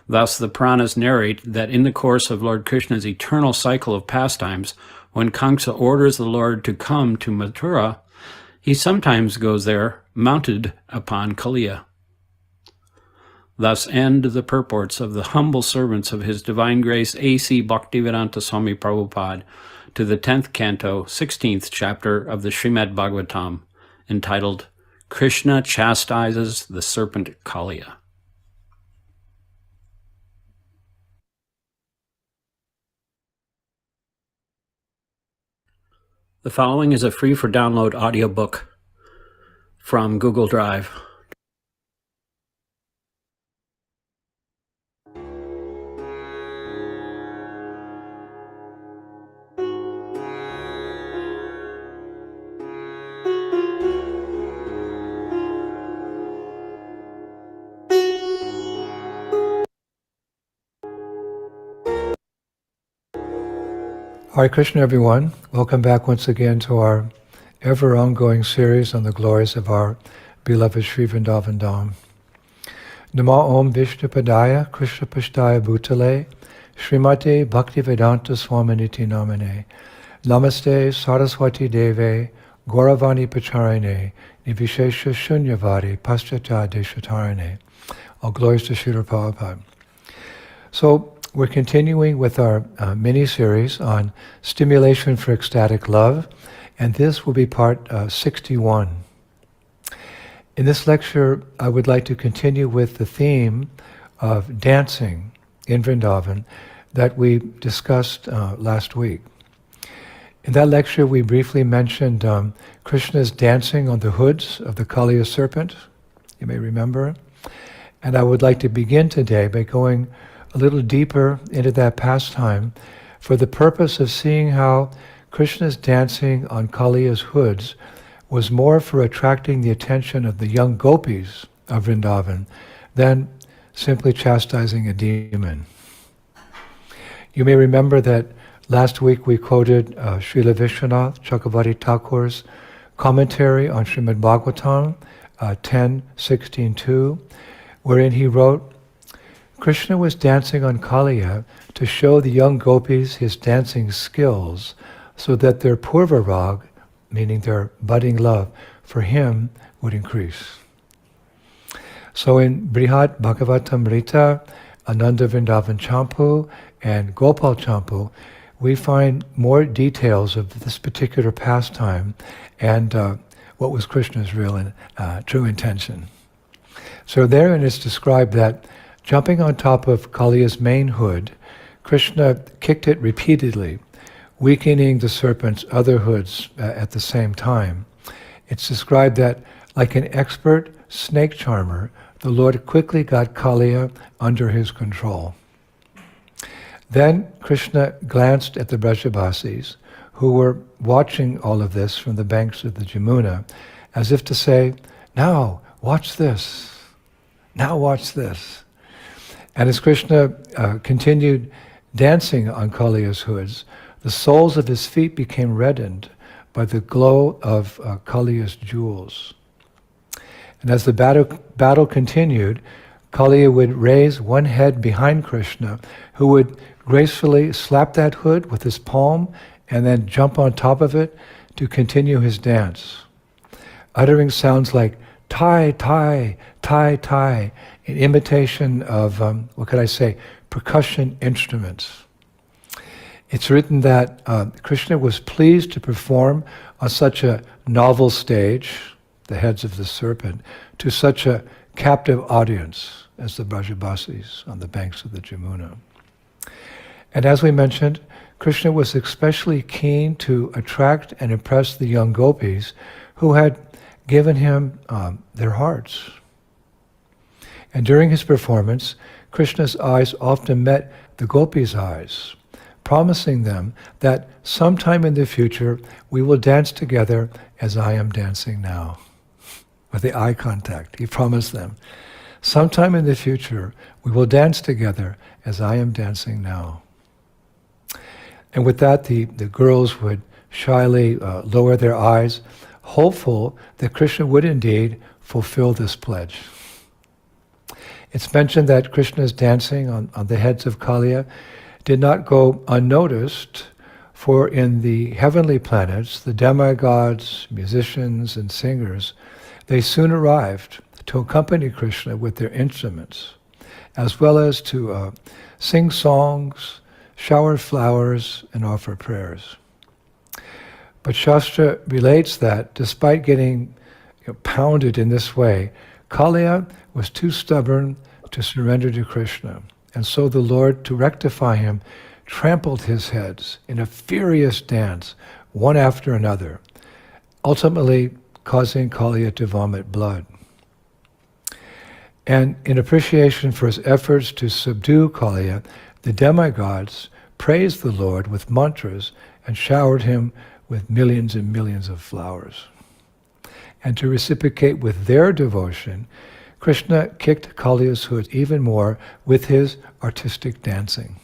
Thus the Puranas narrate that in the course of Lord Krishna's eternal cycle of pastimes, when Kamsa orders the Lord to come to Mathura, he sometimes goes there mounted upon Kaliya. Thus end the purports of the humble servants of His Divine Grace A.C. Bhaktivedanta Swami Prabhupada to the 10th canto, 16th chapter of the Srimad Bhagavatam, entitled Krishna Chastises the Serpent Kaliya. The following is a free-for-download audiobook from Google Drive. Hare Krishna, everyone. Welcome back once again to our ever ongoing series on the glories of our beloved Sri Vrindavan Dham. Namo Om Vishnu Padaya Krishna Pashtaya Bhutale Srimate Bhaktivedanta Swaminiti Namane Namaste Saraswati Deve Gauravani Pacharine Nivishesha Shunyavadi Paschata Deshatarine. All glories to Srila Prabhupada. So we're continuing with our mini-series on stimulation for ecstatic love, and this will be part 61. In this lecture, I would like to continue with the theme of dancing in Vrindavan that we discussed last week. In that lecture, we briefly mentioned Krishna's dancing on the hoods of the Kaliya serpent. You may remember. And I would like to begin today by going a little deeper into that pastime for the purpose of seeing how Krishna's dancing on Kaliya's hoods was more for attracting the attention of the young gopis of Vrindavan than simply chastising a demon. You may remember that last week we quoted Srila Vishwanath Chakravarti Thakur's commentary on Srimad Bhagavatam 10.16.2, wherein he wrote, Krishna was dancing on Kaliya to show the young gopis his dancing skills so that their purva rag, meaning their budding love, for him would increase. So in Brihad Bhagavatamrita, Ananda Vrindavan Champu, and Gopal Champu, we find more details of this particular pastime and what was Krishna's real and true intention. So therein it's described that jumping on top of Kaliya's main hood, Krishna kicked it repeatedly, weakening the serpent's other hoods at the same time. It's described that, like an expert snake charmer, the Lord quickly got Kaliya under his control. Then Krishna glanced at the Brajabasis, who were watching all of this from the banks of the Jamuna, as if to say, now, watch this. Now watch this. And as Krishna continued dancing on Kaliya's hoods, the soles of his feet became reddened by the glow of Kaliya's jewels. And as the battle continued, Kaliya would raise one head behind Krishna, who would gracefully slap that hood with his palm and then jump on top of it to continue his dance, uttering sounds like tie, tie, tie, tie, in imitation of, percussion instruments. It's written that Krishna was pleased to perform on such a novel stage, the heads of the serpent, to such a captive audience as the Brajabasis on the banks of the Jamuna. And as we mentioned, Krishna was especially keen to attract and impress the young gopis who had given him their hearts. And during his performance, Krishna's eyes often met the gopis' eyes, promising them that sometime in the future we will dance together as I am dancing now. With the eye contact, he promised them, sometime in the future we will dance together as I am dancing now. And with that, the girls would shyly lower their eyes, hopeful that Krishna would indeed fulfill this pledge. It's mentioned that Krishna's dancing on the heads of Kaliya did not go unnoticed, for in the heavenly planets, the demigods, musicians, and singers, they soon arrived to accompany Krishna with their instruments, as well as to sing songs, shower flowers, and offer prayers. But Shastra relates that despite getting pounded in this way, Kaliya was too stubborn to surrender to Krishna. And so the Lord, to rectify him, trampled his heads in a furious dance, one after another, ultimately causing Kaliya to vomit blood. And in appreciation for his efforts to subdue Kaliya, the demigods praised the Lord with mantras and showered him with millions and millions of flowers. And to reciprocate with their devotion, Krishna kicked Kaliya's hoods even more with his artistic dancing.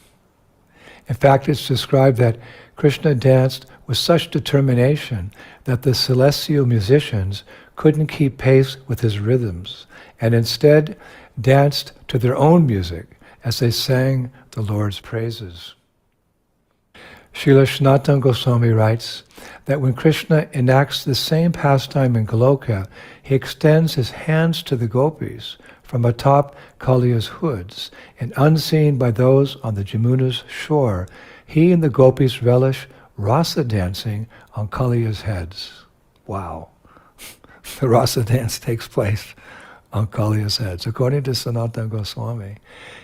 In fact, it's described that Krishna danced with such determination that the celestial musicians couldn't keep pace with his rhythms, and instead danced to their own music as they sang the Lord's praises. Srila Sanatana Goswami writes that when Krishna enacts the same pastime in Goloka, he extends his hands to the gopis from atop Kaliya's hoods, and unseen by those on the Jamuna's shore, he and the gopis relish rasa dancing on Kaliya's heads. Wow. The rasa dance takes place on Kaliya's heads, according to Sanatana Goswami.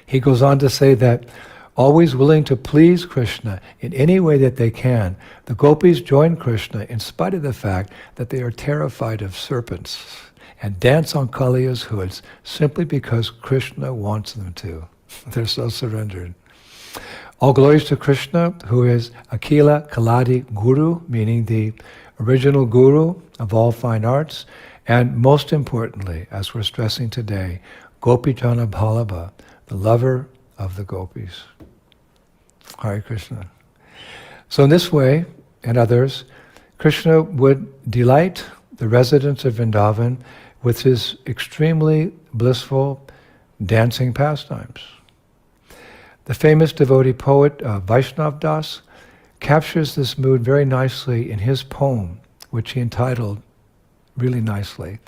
He goes on to say that always willing to please Krishna in any way that they can, the gopis join Krishna in spite of the fact that they are terrified of serpents and dance on Kaliya's hoods simply because Krishna wants them to. They're so surrendered. All glories to Krishna, who is Akila Kaladi Guru, meaning the original guru of all fine arts, and most importantly, as we're stressing today, Gopijana Bhalaba, the lover of the gopis. Hare Krishna. So in this way, and others, Krishna would delight the residents of Vrindavan with his extremely blissful dancing pastimes. The famous devotee poet Vaishnav Das captures this mood very nicely in his poem, which he entitled really nicely,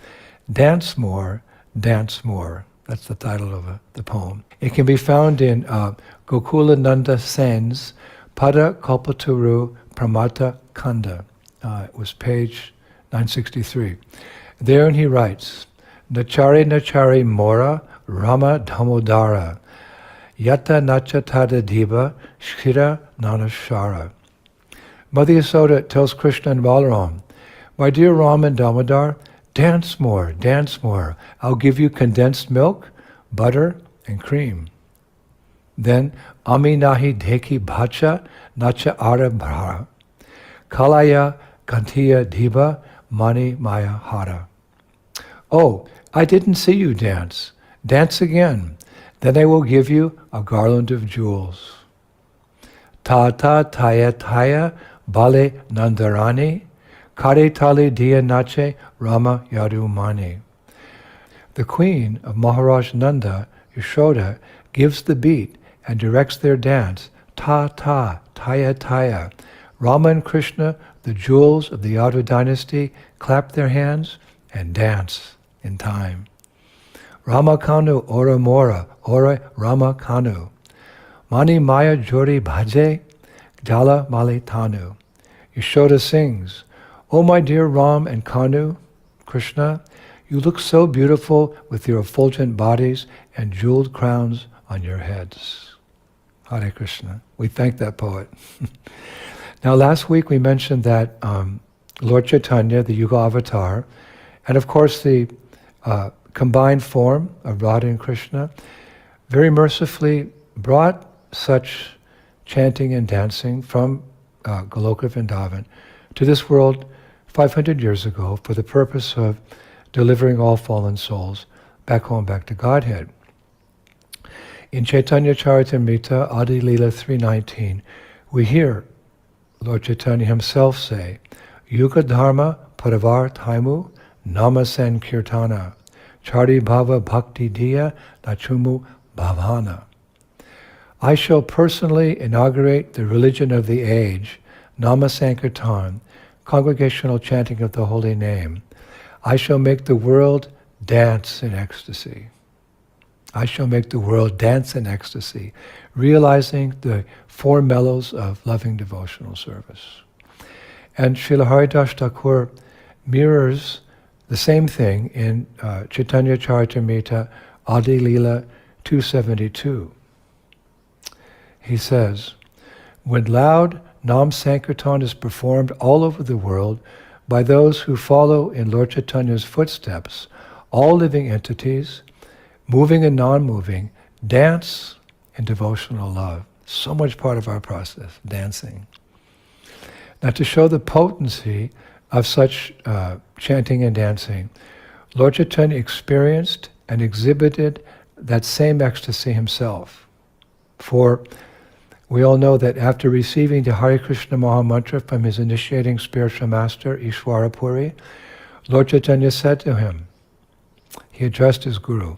Dance More, Dance More. That's the title of the poem. It can be found in Gokula Nanda Sen's Pada Kalpaturu Pramata Kanda. It was page 963. Therein he writes, Nachari Nachari Mora Rama Damodara Yata Nachatada Diva Shkira Nanashara. Mother Yasoda tells Krishna and Balaram, my dear Ram and Damodar, dance more, dance more. I'll give you condensed milk, butter, and cream. Then, Ami nahi dheki bhacha nacha ara bhara. Kalaya kantiya diva mani maya hara. Oh, I didn't see you dance. Dance again. Then I will give you a garland of jewels. Ta ta taya taya bale nandarani. Kare tali diya nache Rama Yadumani. The queen of Maharaj Nanda, Yashoda, gives the beat and directs their dance, ta ta, taya taya. Rama and Krishna, the jewels of the Yadu dynasty, clap their hands and dance in time. Rama Kanu ora mora, ora Rama Kanu. Mani maya jori bhaje, jala mali tanu. Yashoda sings, oh my dear Ram and Kanu, Krishna, you look so beautiful with your effulgent bodies and jeweled crowns on your heads. Hare Krishna. We thank that poet. Now last week we mentioned that Lord Chaitanya, the Yuga avatar, and of course the combined form of Radha and Krishna, very mercifully brought such chanting and dancing from Goloka Vrindavan to this world 500 years ago for the purpose of delivering all fallen souls back home, back to Godhead. In Chaitanya Charitamrita, Adi Leela 319, we hear Lord Chaitanya himself say, Yuga Dharma Padavar Taimu Namasen Kirtana Chari Bhava Bhakti Dhira Nachumu Bhavana. I shall personally inaugurate the religion of the age, Nama Sankirtan, congregational chanting of the holy name. I shall make the world dance in ecstasy. I shall make the world dance in ecstasy, realizing the four mellows of loving devotional service. And Srila Haridas Thakur mirrors the same thing in Chaitanya Charitamrita, Adi Leela 272. He says, when loud Nam Sankirtan is performed all over the world by those who follow in Lord Chaitanya's footsteps, all living entities, moving and non-moving, dance in devotional love. So much part of our process, dancing. Now to show the potency of such chanting and dancing, Lord Chaitanya experienced and exhibited that same ecstasy himself. For we all know that after receiving the Hare Krishna Maha Mantra from his initiating spiritual master, Ishwara Puri, Lord Chaitanya said to him, he addressed his guru,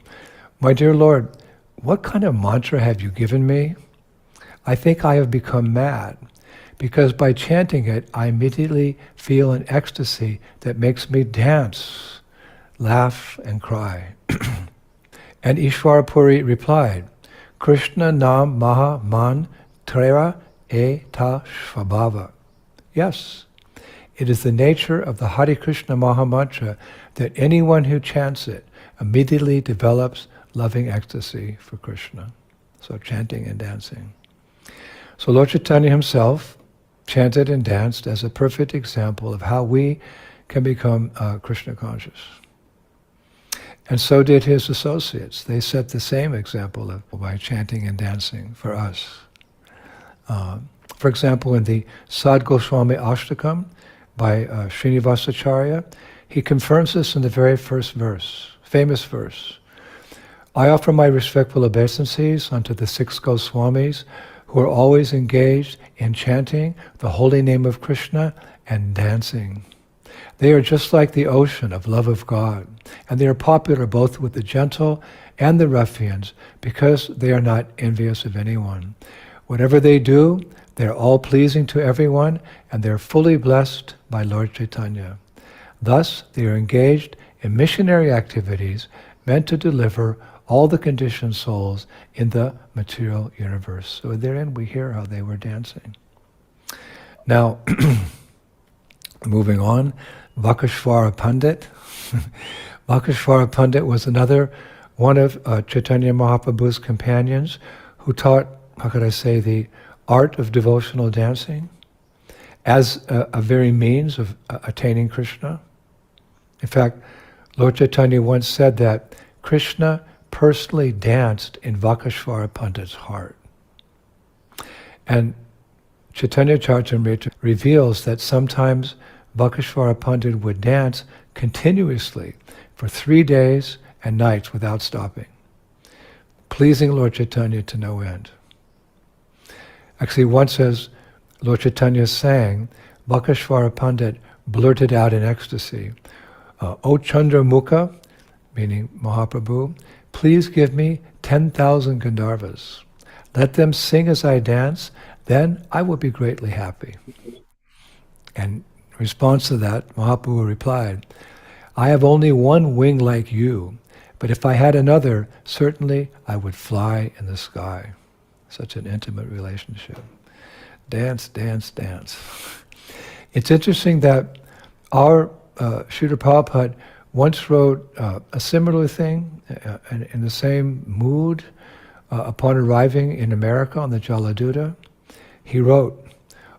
my dear Lord, what kind of mantra have you given me? I think I have become mad, because by chanting it, I immediately feel an ecstasy that makes me dance, laugh, and cry. And Ishwarapuri replied, Krishna Nam Maha Man Trera E Ta Svabhava. Yes, it is the nature of the Hare Krishna Maha Mantra that anyone who chants it immediately develops loving ecstasy for Krishna. So chanting and dancing. So Lord Chaitanya himself chanted and danced as a perfect example of how we can become Krishna conscious. And so did his associates. They set the same example by chanting and dancing for us. For example, in the Sad Goswami Ashtakam by Srinivasacharya, he confirms this in the very first verse, famous verse. I offer my respectful obeisances unto the 6 Goswamis who are always engaged in chanting the holy name of Krishna and dancing. They are just like the ocean of love of God, and they are popular both with the gentle and the ruffians because they are not envious of anyone. Whatever they do, they are all pleasing to everyone, and they are fully blessed by Lord Chaitanya. Thus, they are engaged in missionary activities meant to deliver all the conditioned souls in the material universe. So therein we hear how they were dancing. Now, moving on, Vakashvara Pandit. Vakashvara Pandit was another one of Chaitanya Mahaprabhu's companions who taught, how could I say, the art of devotional dancing as a very means of attaining Krishna. In fact, Lord Chaitanya once said that Krishna personally danced in Vakashvara Pandit's heart. And Chaitanya Charitamrita reveals that sometimes Vakashvara Pandit would dance continuously for 3 days and nights without stopping, pleasing Lord Chaitanya to no end. Actually, once as Lord Chaitanya sang, Vakashvara Pandit blurted out in ecstasy, O Chandra Mukha, meaning Mahaprabhu, please give me 10,000 Gandharvas. Let them sing as I dance, then I will be greatly happy. And in response to that, Mahaprabhu replied, I have only one wing like you, but if I had another, certainly I would fly in the sky. Such an intimate relationship. Dance, dance, dance. It's interesting that our Srila Prabhupada once wrote a similar thing in the same mood upon arriving in America on the Jaladuta. He wrote,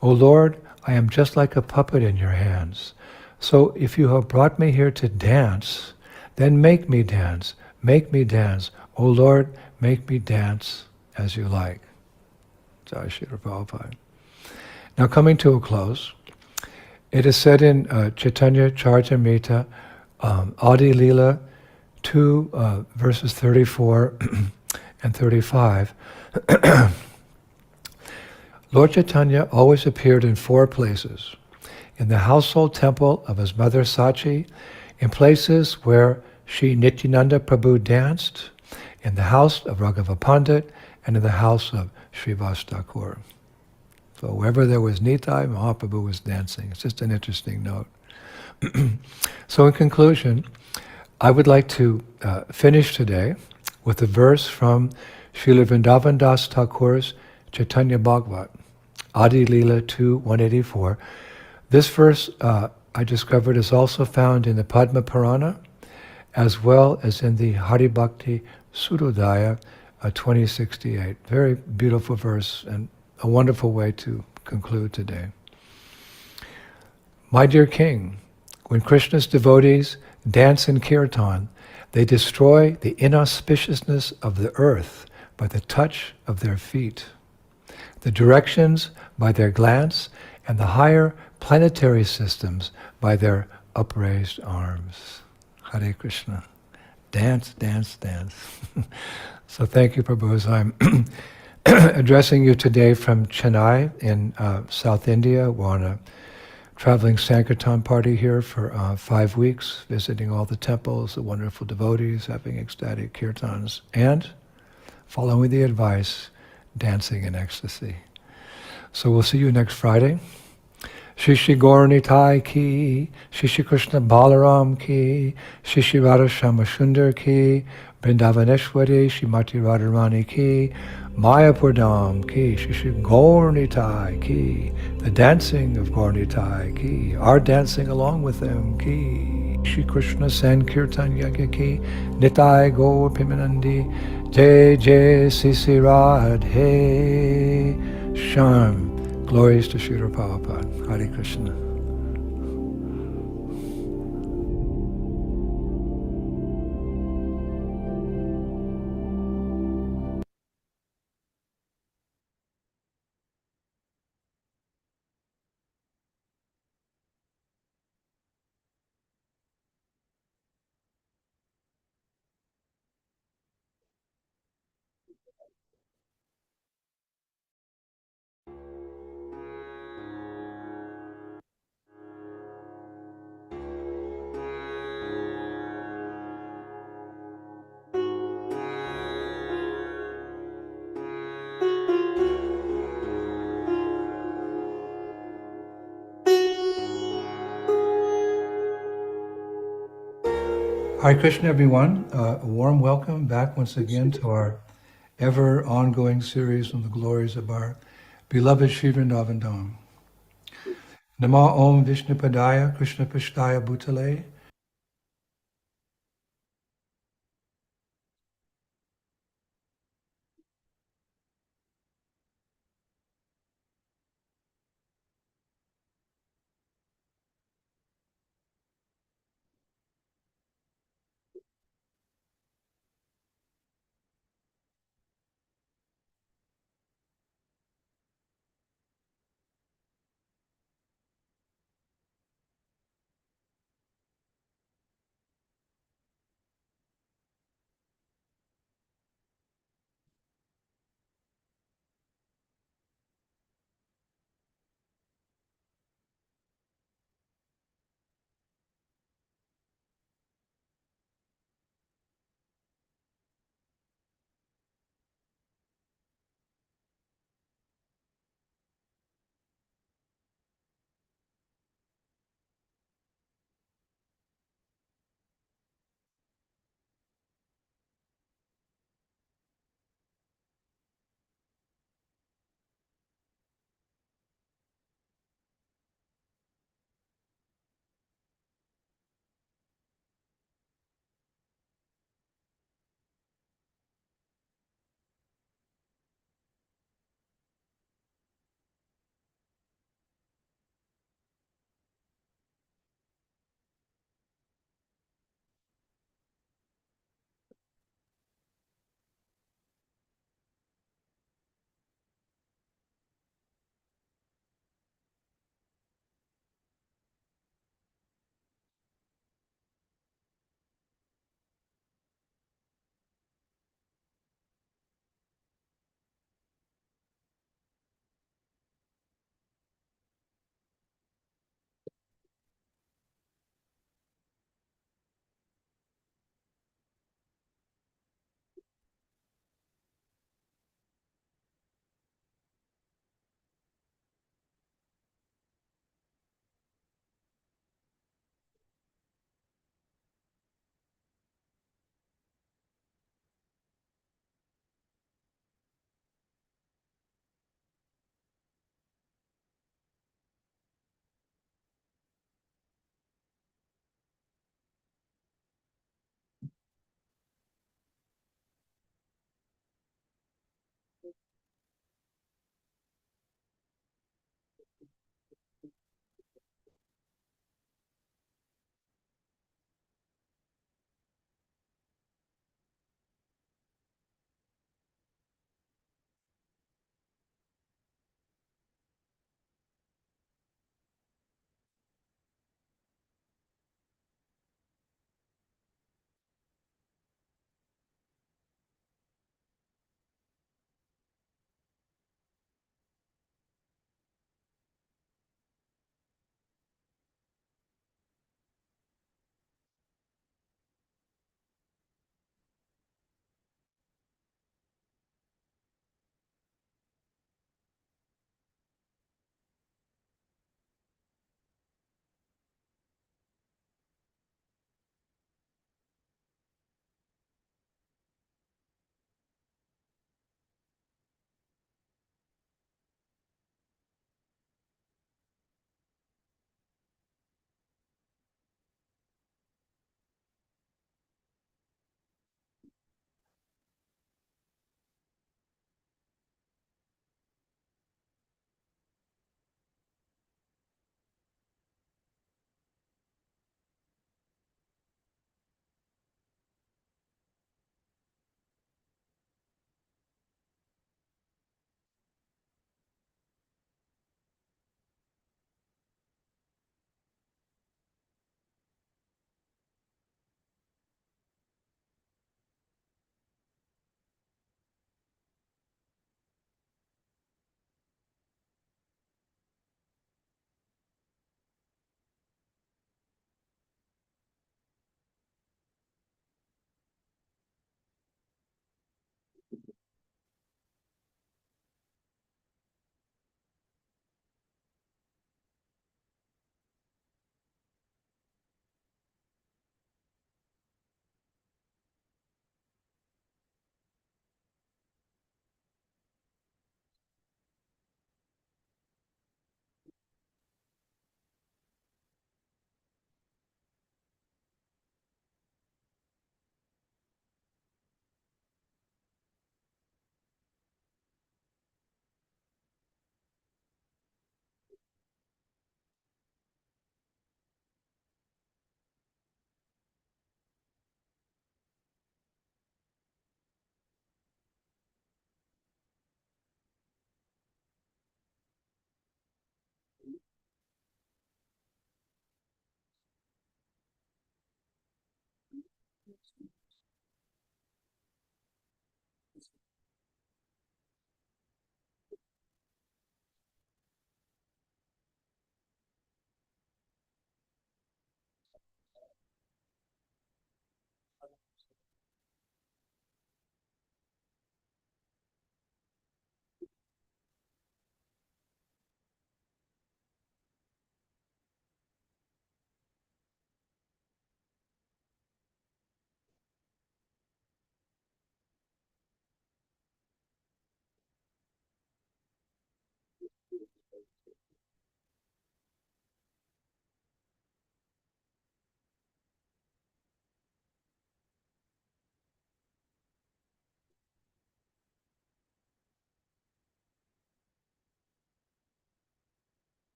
O Lord, I am just like a puppet in your hands. So if you have brought me here to dance, then make me dance. Make me dance. O Lord, make me dance as you like. Jai Srila Prabhupada. Now coming to a close, it is said in Chaitanya Charitamrita, Adi Lila 2, verses 34 and 35, Lord Chaitanya always appeared in 4 places: in the household temple of his mother Sachi, in places where Sri Nityananda Prabhu danced, in the house of Raghava Pandit, and in the house of Srivas Thakur. So wherever there was Nitai, Mahaprabhu was dancing. It's just an interesting note. So in conclusion, I would like to finish today with a verse from Srila Vrindavan Das Thakur's Chaitanya Bhagavat, Adi Lila 2, 184. This verse I discovered is also found in the Padma Purana, as well as in the Hari Bhakti Sudodaya 2068. Very beautiful verse and a wonderful way to conclude today. My dear King, when Krishna's devotees dance in kirtan, they destroy the inauspiciousness of the earth by the touch of their feet, the directions by their glance, and the higher planetary systems by their upraised arms. Hare Krishna. Dance, dance, dance. So thank you, Prabhu, as I'm addressing you today from Chennai in South India. We're on a traveling Sankirtan party here for 5 weeks, visiting all the temples, the wonderful devotees, having ecstatic kirtans, and following the advice, dancing in ecstasy. So we'll see you next Friday. Shri Shri Gaur Nitai ki, Shri Shri Krishna Balaram ki, Shri Shri Radha Shama Sundar ki, Vrindavaneshwari Shrimati Radharani ki, Mayapur Dham ki, Shri Shri Gaur Nitai ki, the dancing of Gaur Nitai ki, our dancing along with them ki, Shri Krishna Sankirtan Yagya ki, Nitai Gaur Pimanandi, Jai Jai Sisi Radhe Sharm. Glories to Srila Prabhupada. Hare Krishna. Hare Krishna, everyone. A warm welcome back once again to our ever ongoing series on the glories of our beloved Sri Vrindavan Dham. Nama Om Vishnupadaya Krishna Pishtaya Bhutale.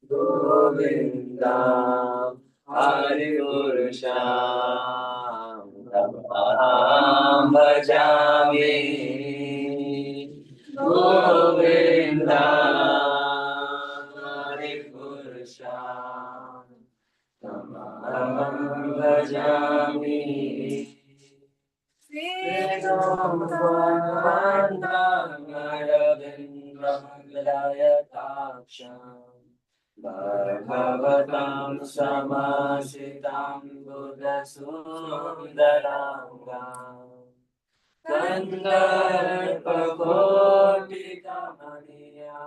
Govinda, Hari Purusha, Tamaham bhajami. Govinda, Hari Purusha, Tamaham bhajami. Vedam Vandam Bhagavatam Samasitam Buddha Sundarangam Kandarpakoti Kamaniya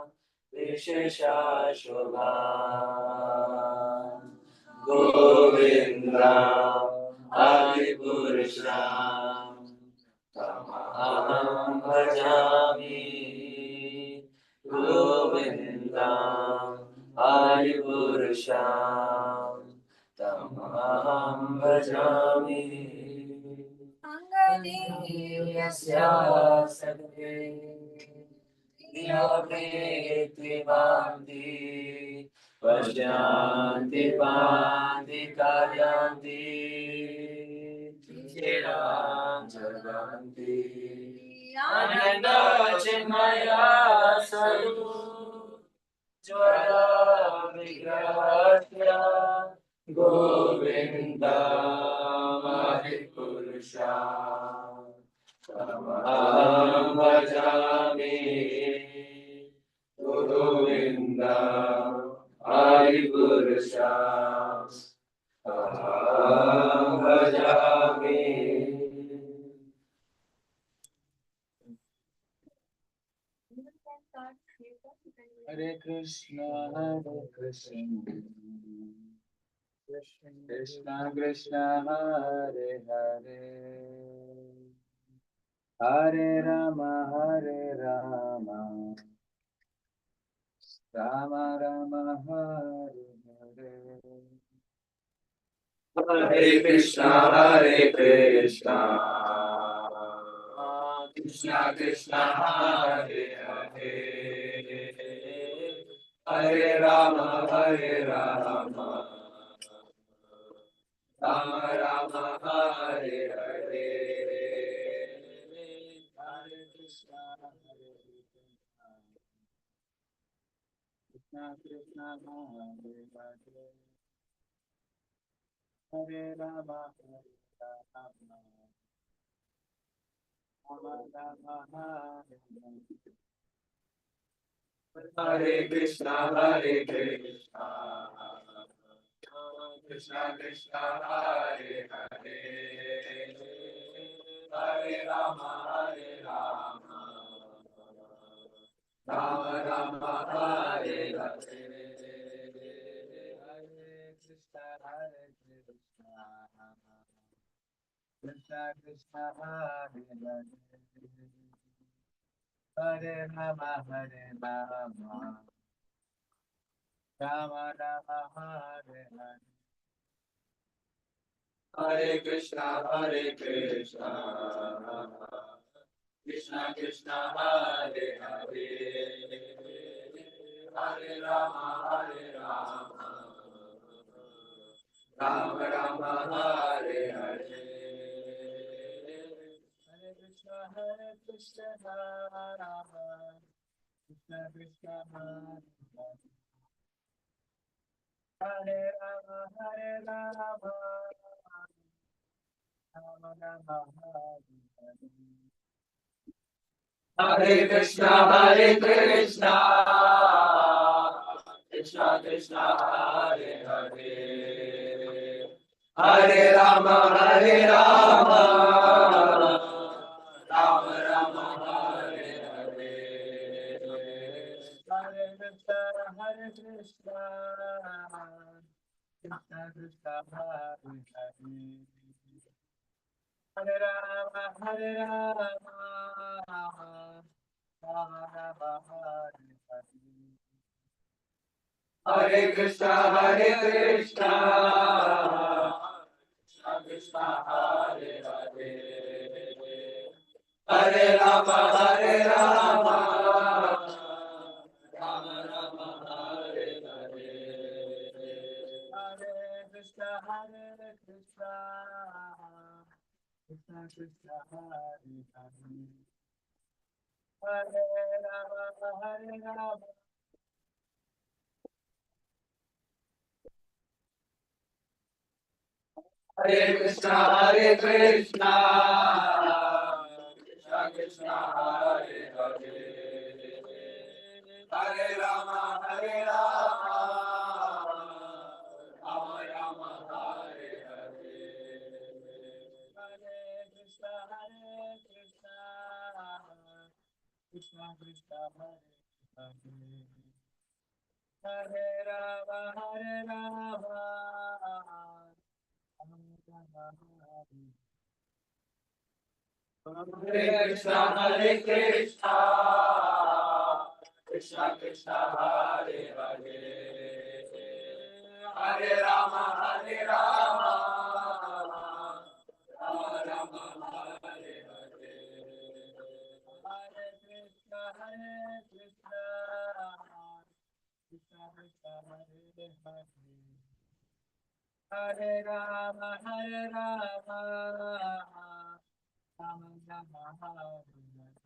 Vishesha Shobha Govinda Adi Purusha Tamaham bhajami Govinda Adi Purusha Tamaham bhajami Angadiyasya Sadve Diyavriti Bhakti Vashyanti Bhakti Karyanti Chiram Jaganti Ananda Chinmaya Saru Jwala Vigrahya Govinda Hari Purusha Tamaham bhajami Govinda Hari Purusha Tamaham bhajami. Hare Krishna, Krishna Krishna, Hare Hare, Hare Rama, Rama Rama, Hare Hare. Hare Krishna, Krishna Krishna, Hare Hare, Hare Rama, Rama Rama, Hare Hare. Hare Krishna, Krishna Krishna, Hare Hare, Hare Rama, Rama Rama, Hare Hare. Hare Krishna, Krishna Krishna, Hare Hare, Hare Rama, Rama Rama, Hare Hare. Hare Krishna, Krishna Krishna, Hare Hare, Hare Rama, Rama Rama, Hare Hare. Hare Krishna, Krishna Krishna, Hare Hare, Hare Rama, Rama Rama, Hare Hare. Hare Krishna, Krishna Krishna, Hare Rama, Rama Rama, Hare Krishna, Krishna Krishna, Hare Hare, Hare Rama, Rama Rama, Hare Hare. Hare Krishna, Krishna Krishna, Hare Hare, Hare Rama, Rama Rama, Hare Hare. Hare Krishna, Krishna Krishna, Hare Hare Rama, Hare Rama, Rama Rama, Hare Hare. Hare Krishna, Hare Krishna, Krishna Krishna, Hare Hare. Hare Rama, Hare Rama. Hare Krishna, Hare Krishna, Krishna Krishna, Hare Hare. Hare Rama, Hare Rama, Rama Rama, Hare Hare. Hare Krishna, Hare Krishna, Krishna Krishna, Hare Hare. Hare Rama, Hare Rama, Hare Krishna, Hare Krishna, Krishna Krishna, Hare Hare. Hare Rama, Hare Rama, Rama Rama, Hare Hare. Hare Krishna, Hare Krishna, Krishna Krishna, Hare Hare. Hare Rama, Hare Rama, Rama Rama, Hare Hare.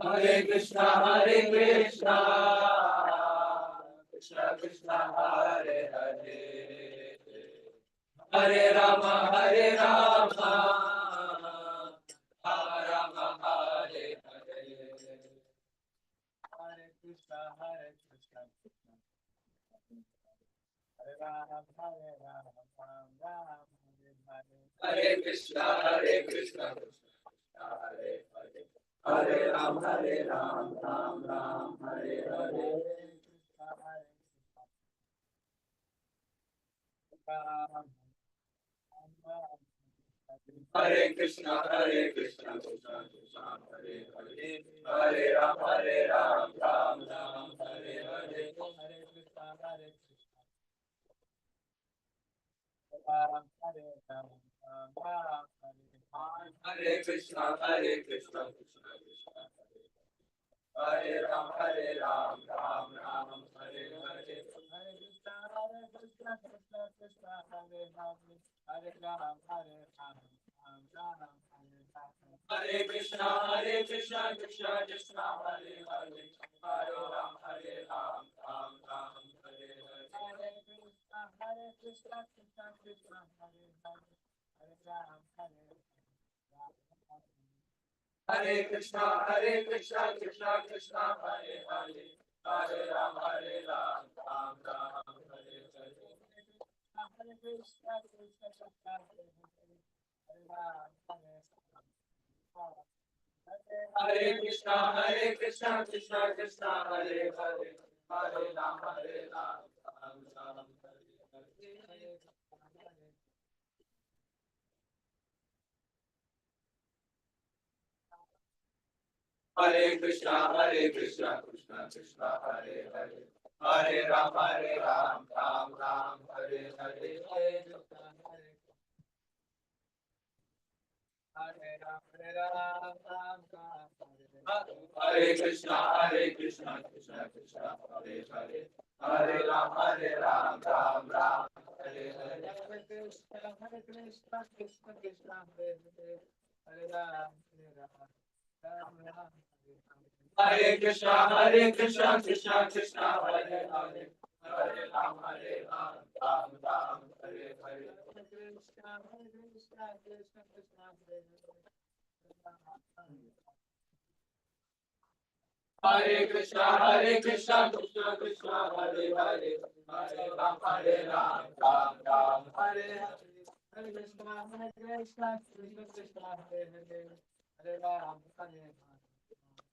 Hare Krishna, Hare Krishna, Krishna Krishna, Hare Hare. Hare Rama, Hare Rama, Rama Rama, Hare Hare. Hare Krishna, Hare Krishna, Hare Rama, Hare Rama, Rama Hare Hare. Hare Krishna, Hare Krishna, Hare Hare. Hare Ram, Hare Ram, Ram Ram, Hare Hare. Hare Krishna, Hare Krishna, Krishna Krishna, Hare Hare. Hare Ram, Hare Ram, Ram Ram, Hare Hare. Hare Krishna, Hare Krishna, Ram Hare Ram, Ram Ram, Hare Hare. Hare Krishna, Hare Krishna, Krishna Krishna, Hare Ram, Hare Ram, Ram Ram, Hare Hare. Hare Krishna, Hare Krishna, Krishna Krishna, Hare Hare. Hare Ram, Hare Ram, Ram Ram, Hare Hare. Hare Krishna, Hare Krishna, Krishna Krishna, Hare Hare. Hare Ram, Hare Ram, Ram Ram, Hare Hare. Hare Krishna, Hare Krishna, Krishna Krishna, Hare Hare. Hare Ram, Hare Ram, Ram. Hare Krishna, Hare Krishna, Krishna Krishna, Hare Hare. Hare Ram, Hare Ram, Ram Ram, Hare Hare. Hare Krishna, Krishna Krishna, Hare Hare. Hare Ram, Hare Ram. Hare Krishna, Hare Krishna, Krishna Krishna, Hare Hare. Hare Ram, Hare Ram, Ram Ram, Hare Hare. Hare Krishna, Hare Krishna, Krishna Krishna, Hare Hare. Hare Ram, Hare Ram, Ram Ram, Hare Hare. Hare Ram, Hare Ram, Ram Ram, Hare Hare. Hare Krishna, Hare Krishna, Krishna Krishna, Hare Hare. Hare Ram, Hare Ram, Ram Ram, Hare Hare. Hare Krishna, Hare Krishna, Krishna Krishna, Hare Hare. Hare Ram, Hare Ram, Ram Ram, Hare Hare. Hare Krishna, Hare Krishna, Krishna Krishna, Hare Hare. Hare Ram, Hare Ram, Ram Ram, Hare Hare. Hare Krishna, Hare Krishna, Krishna Krishna, Hare Hare. Hare Krishna, Hare Krishna, Krishna Krishna, Hare Hare. Hare Ram, Hare Ram, Ram Ram, Hare Hare. Hare Krishna, Hare Krishna, Krishna Krishna, Hare Hare. Hare Ram, Hare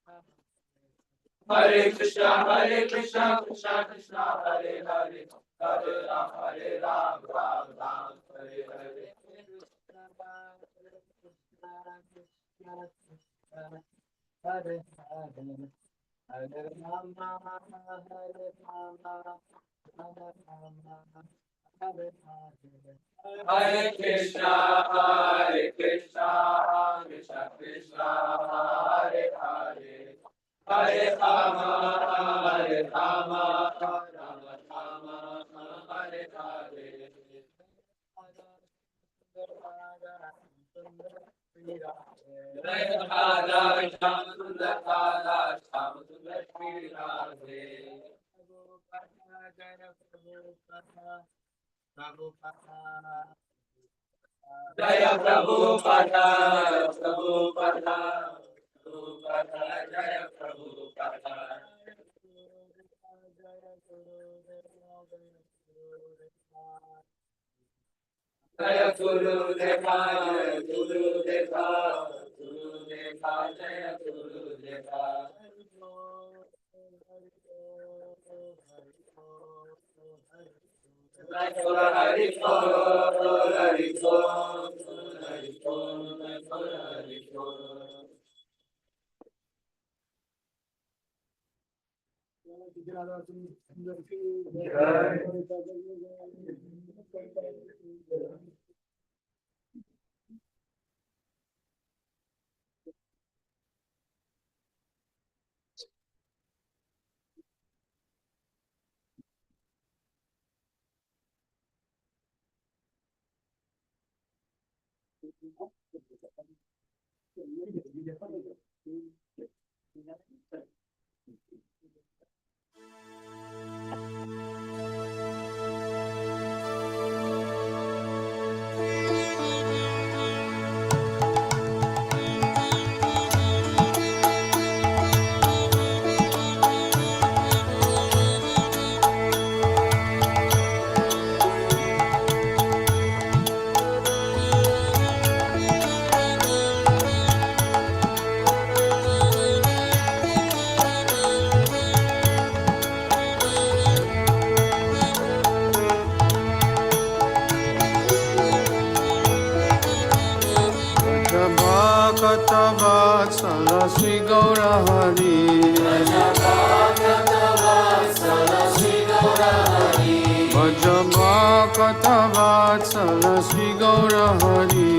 Ram. Hare Krishna, Hare Krishna, Krishna Krishna, Hare Hare. Hare Ram, Hare Ram, Ram Ram, Hare Hare. Hare Hare. Hare Rama, Hare Rama, Rama Rama, Hare Krishna, Krishna Krishna, Hare Hare, Hare Rama, Rama Rama, Hare Hare. Jai Radha, Shyam Sundar Radha, Shyam Sundar Shri Radhe. Jaya Prabhupada, Prabhupada, Prabhupada, Jaya Prabhupada. Jaya Guru Deva, Guru Deva, Guru Deva, Jaya Guru Deva. Hari Hari Hari Vatsala Sri Gaurahari Vajabhakata Vatsala Sri Gaurahari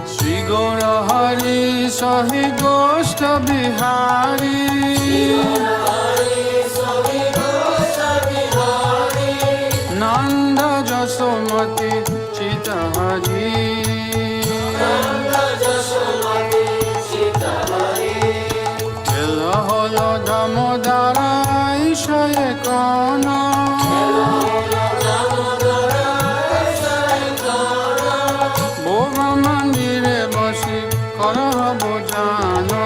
Sri Gaurahari Sahi Goshta Bihari Nanda Jasomati Chitahari Dhira Damodara Ishaye Kana Bhova Mandire Basi Karaha Bhojana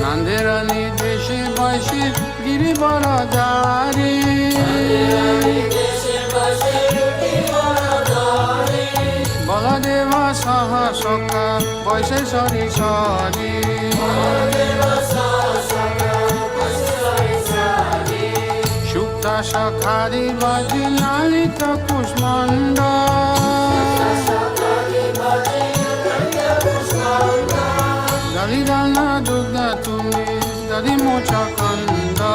Nandirani Deshi Bashi Giri Baradari Baladeva Saha Sokha Vaise Sari Sari Shukta Shakhari Vaji Lalita Kushmanda Dalidana Dugda Tumi Dadi Mocha Kanda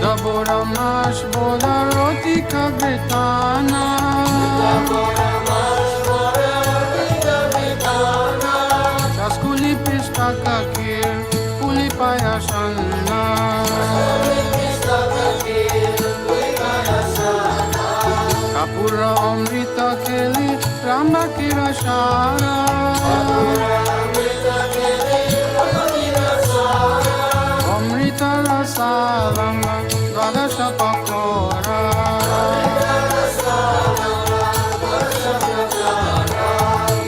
Dabora Mash Boda Roti Kabritana Chaskuli Pista Kakir Puli Payasana Kapura Amrita Keli Ramba Kirashara Amrita Rasalanga Dvadasha Pakora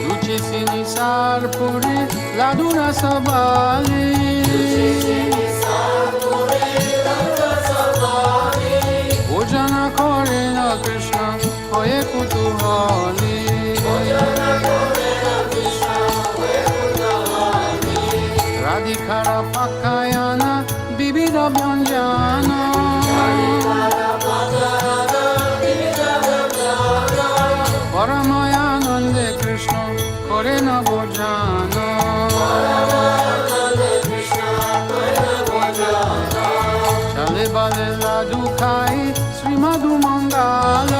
Luci Sinisar Puri Ladura Sabali Bhojana Korena Krishna Hoye Kutuhali Radhikara Pakayana Bibida Byanjana পরময়ানন্দে Krishna করে না বোঝানো চলে বলে লাডু খাই শ্রীমধু মঙ্গল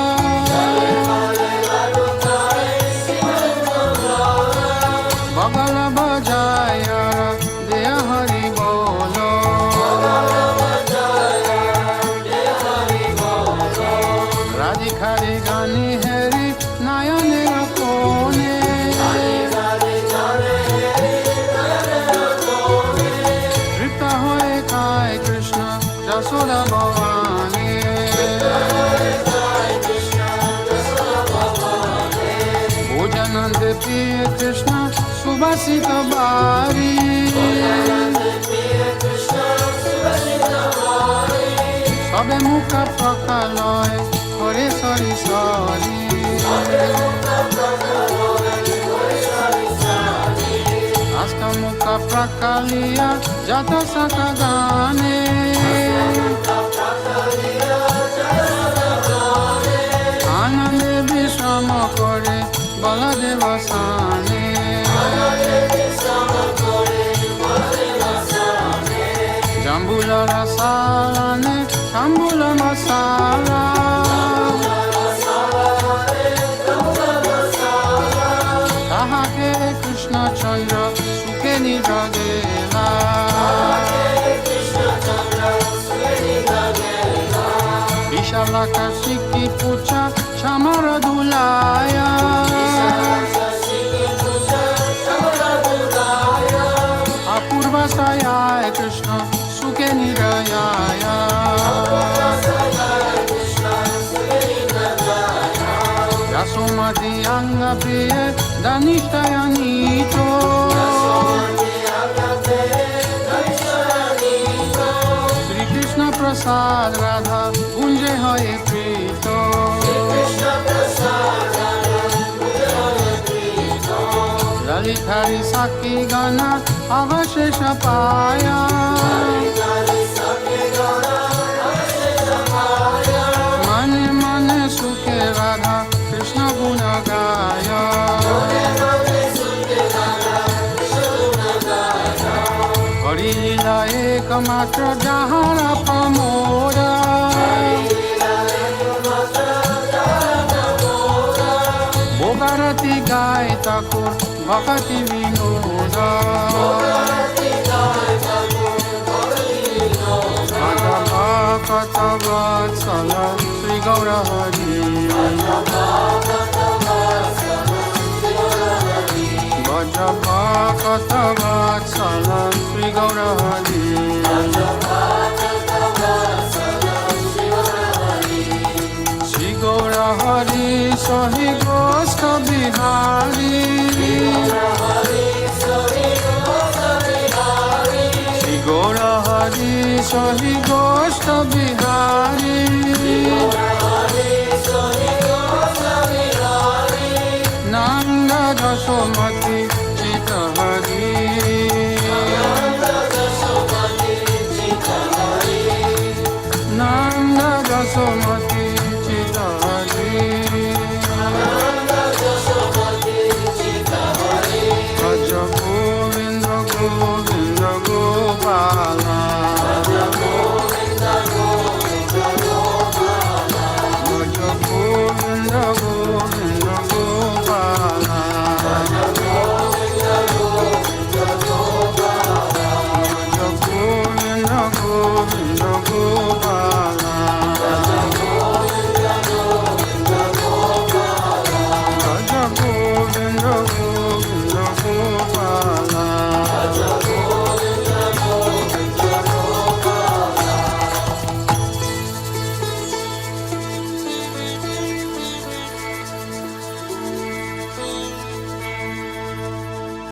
বগল বজায় দেয়া হরি বলো রাধিকারি গানি হেরি নয়নের কোণে তৃপ্ত হয়ে খায় কৃষ্ণ যশোদা ভবানী ভোজনন্দে প্রিয় কৃষ্ণ সুবাসিত বারি সবে মুখ প্রকালয় করে সরি সরি আস্ত মুখ প্রকালিয়া যত সক গানে আনন্দে বিশ্রাম করে বলদেব সানে জাম্বুল রসালানে শাম্বুল মশালা তাহাকে কৃষ্ণচন্দ্র সুখে নিজ গেলা বিশালাকা শিকি পুছা ছামর দুলায়া অপূর্ব সায়ায় কৃষ্ণ সুখে নিরয়ায় যশোমতি অঙ্গ প্রিয় ধনিষ্ঠয়নীত শ্রীকৃষ্ণ প্রসাদ রাধা কুঞ্জে হয়ে প্রীত ললিতারি সাক্ষী গানা অবশেষ পায়া মনে মনে সুখে রাধা কৃষ্ণ গুণ গায় হরি লীলা একমাত্র যাহার প্রমোদ ভোগারতি গায় ঠাকুর ভক্তি বিনোদ ভক্ত বৎসল শ্রী গৌর হরি ভজ ভক্ত বৎসল শ্রী গৌর হরি শ্রী গৌর হরি সহি গোষ্ঠ বিহারী শ্রী গৌর হরি সহি গোষ্ঠ বিহারী নন্দ যশোমতি চিত হরি নন্দ যশোমতি চিত হরি ভজ গোবিন্দ গোবিন্দ গোপালা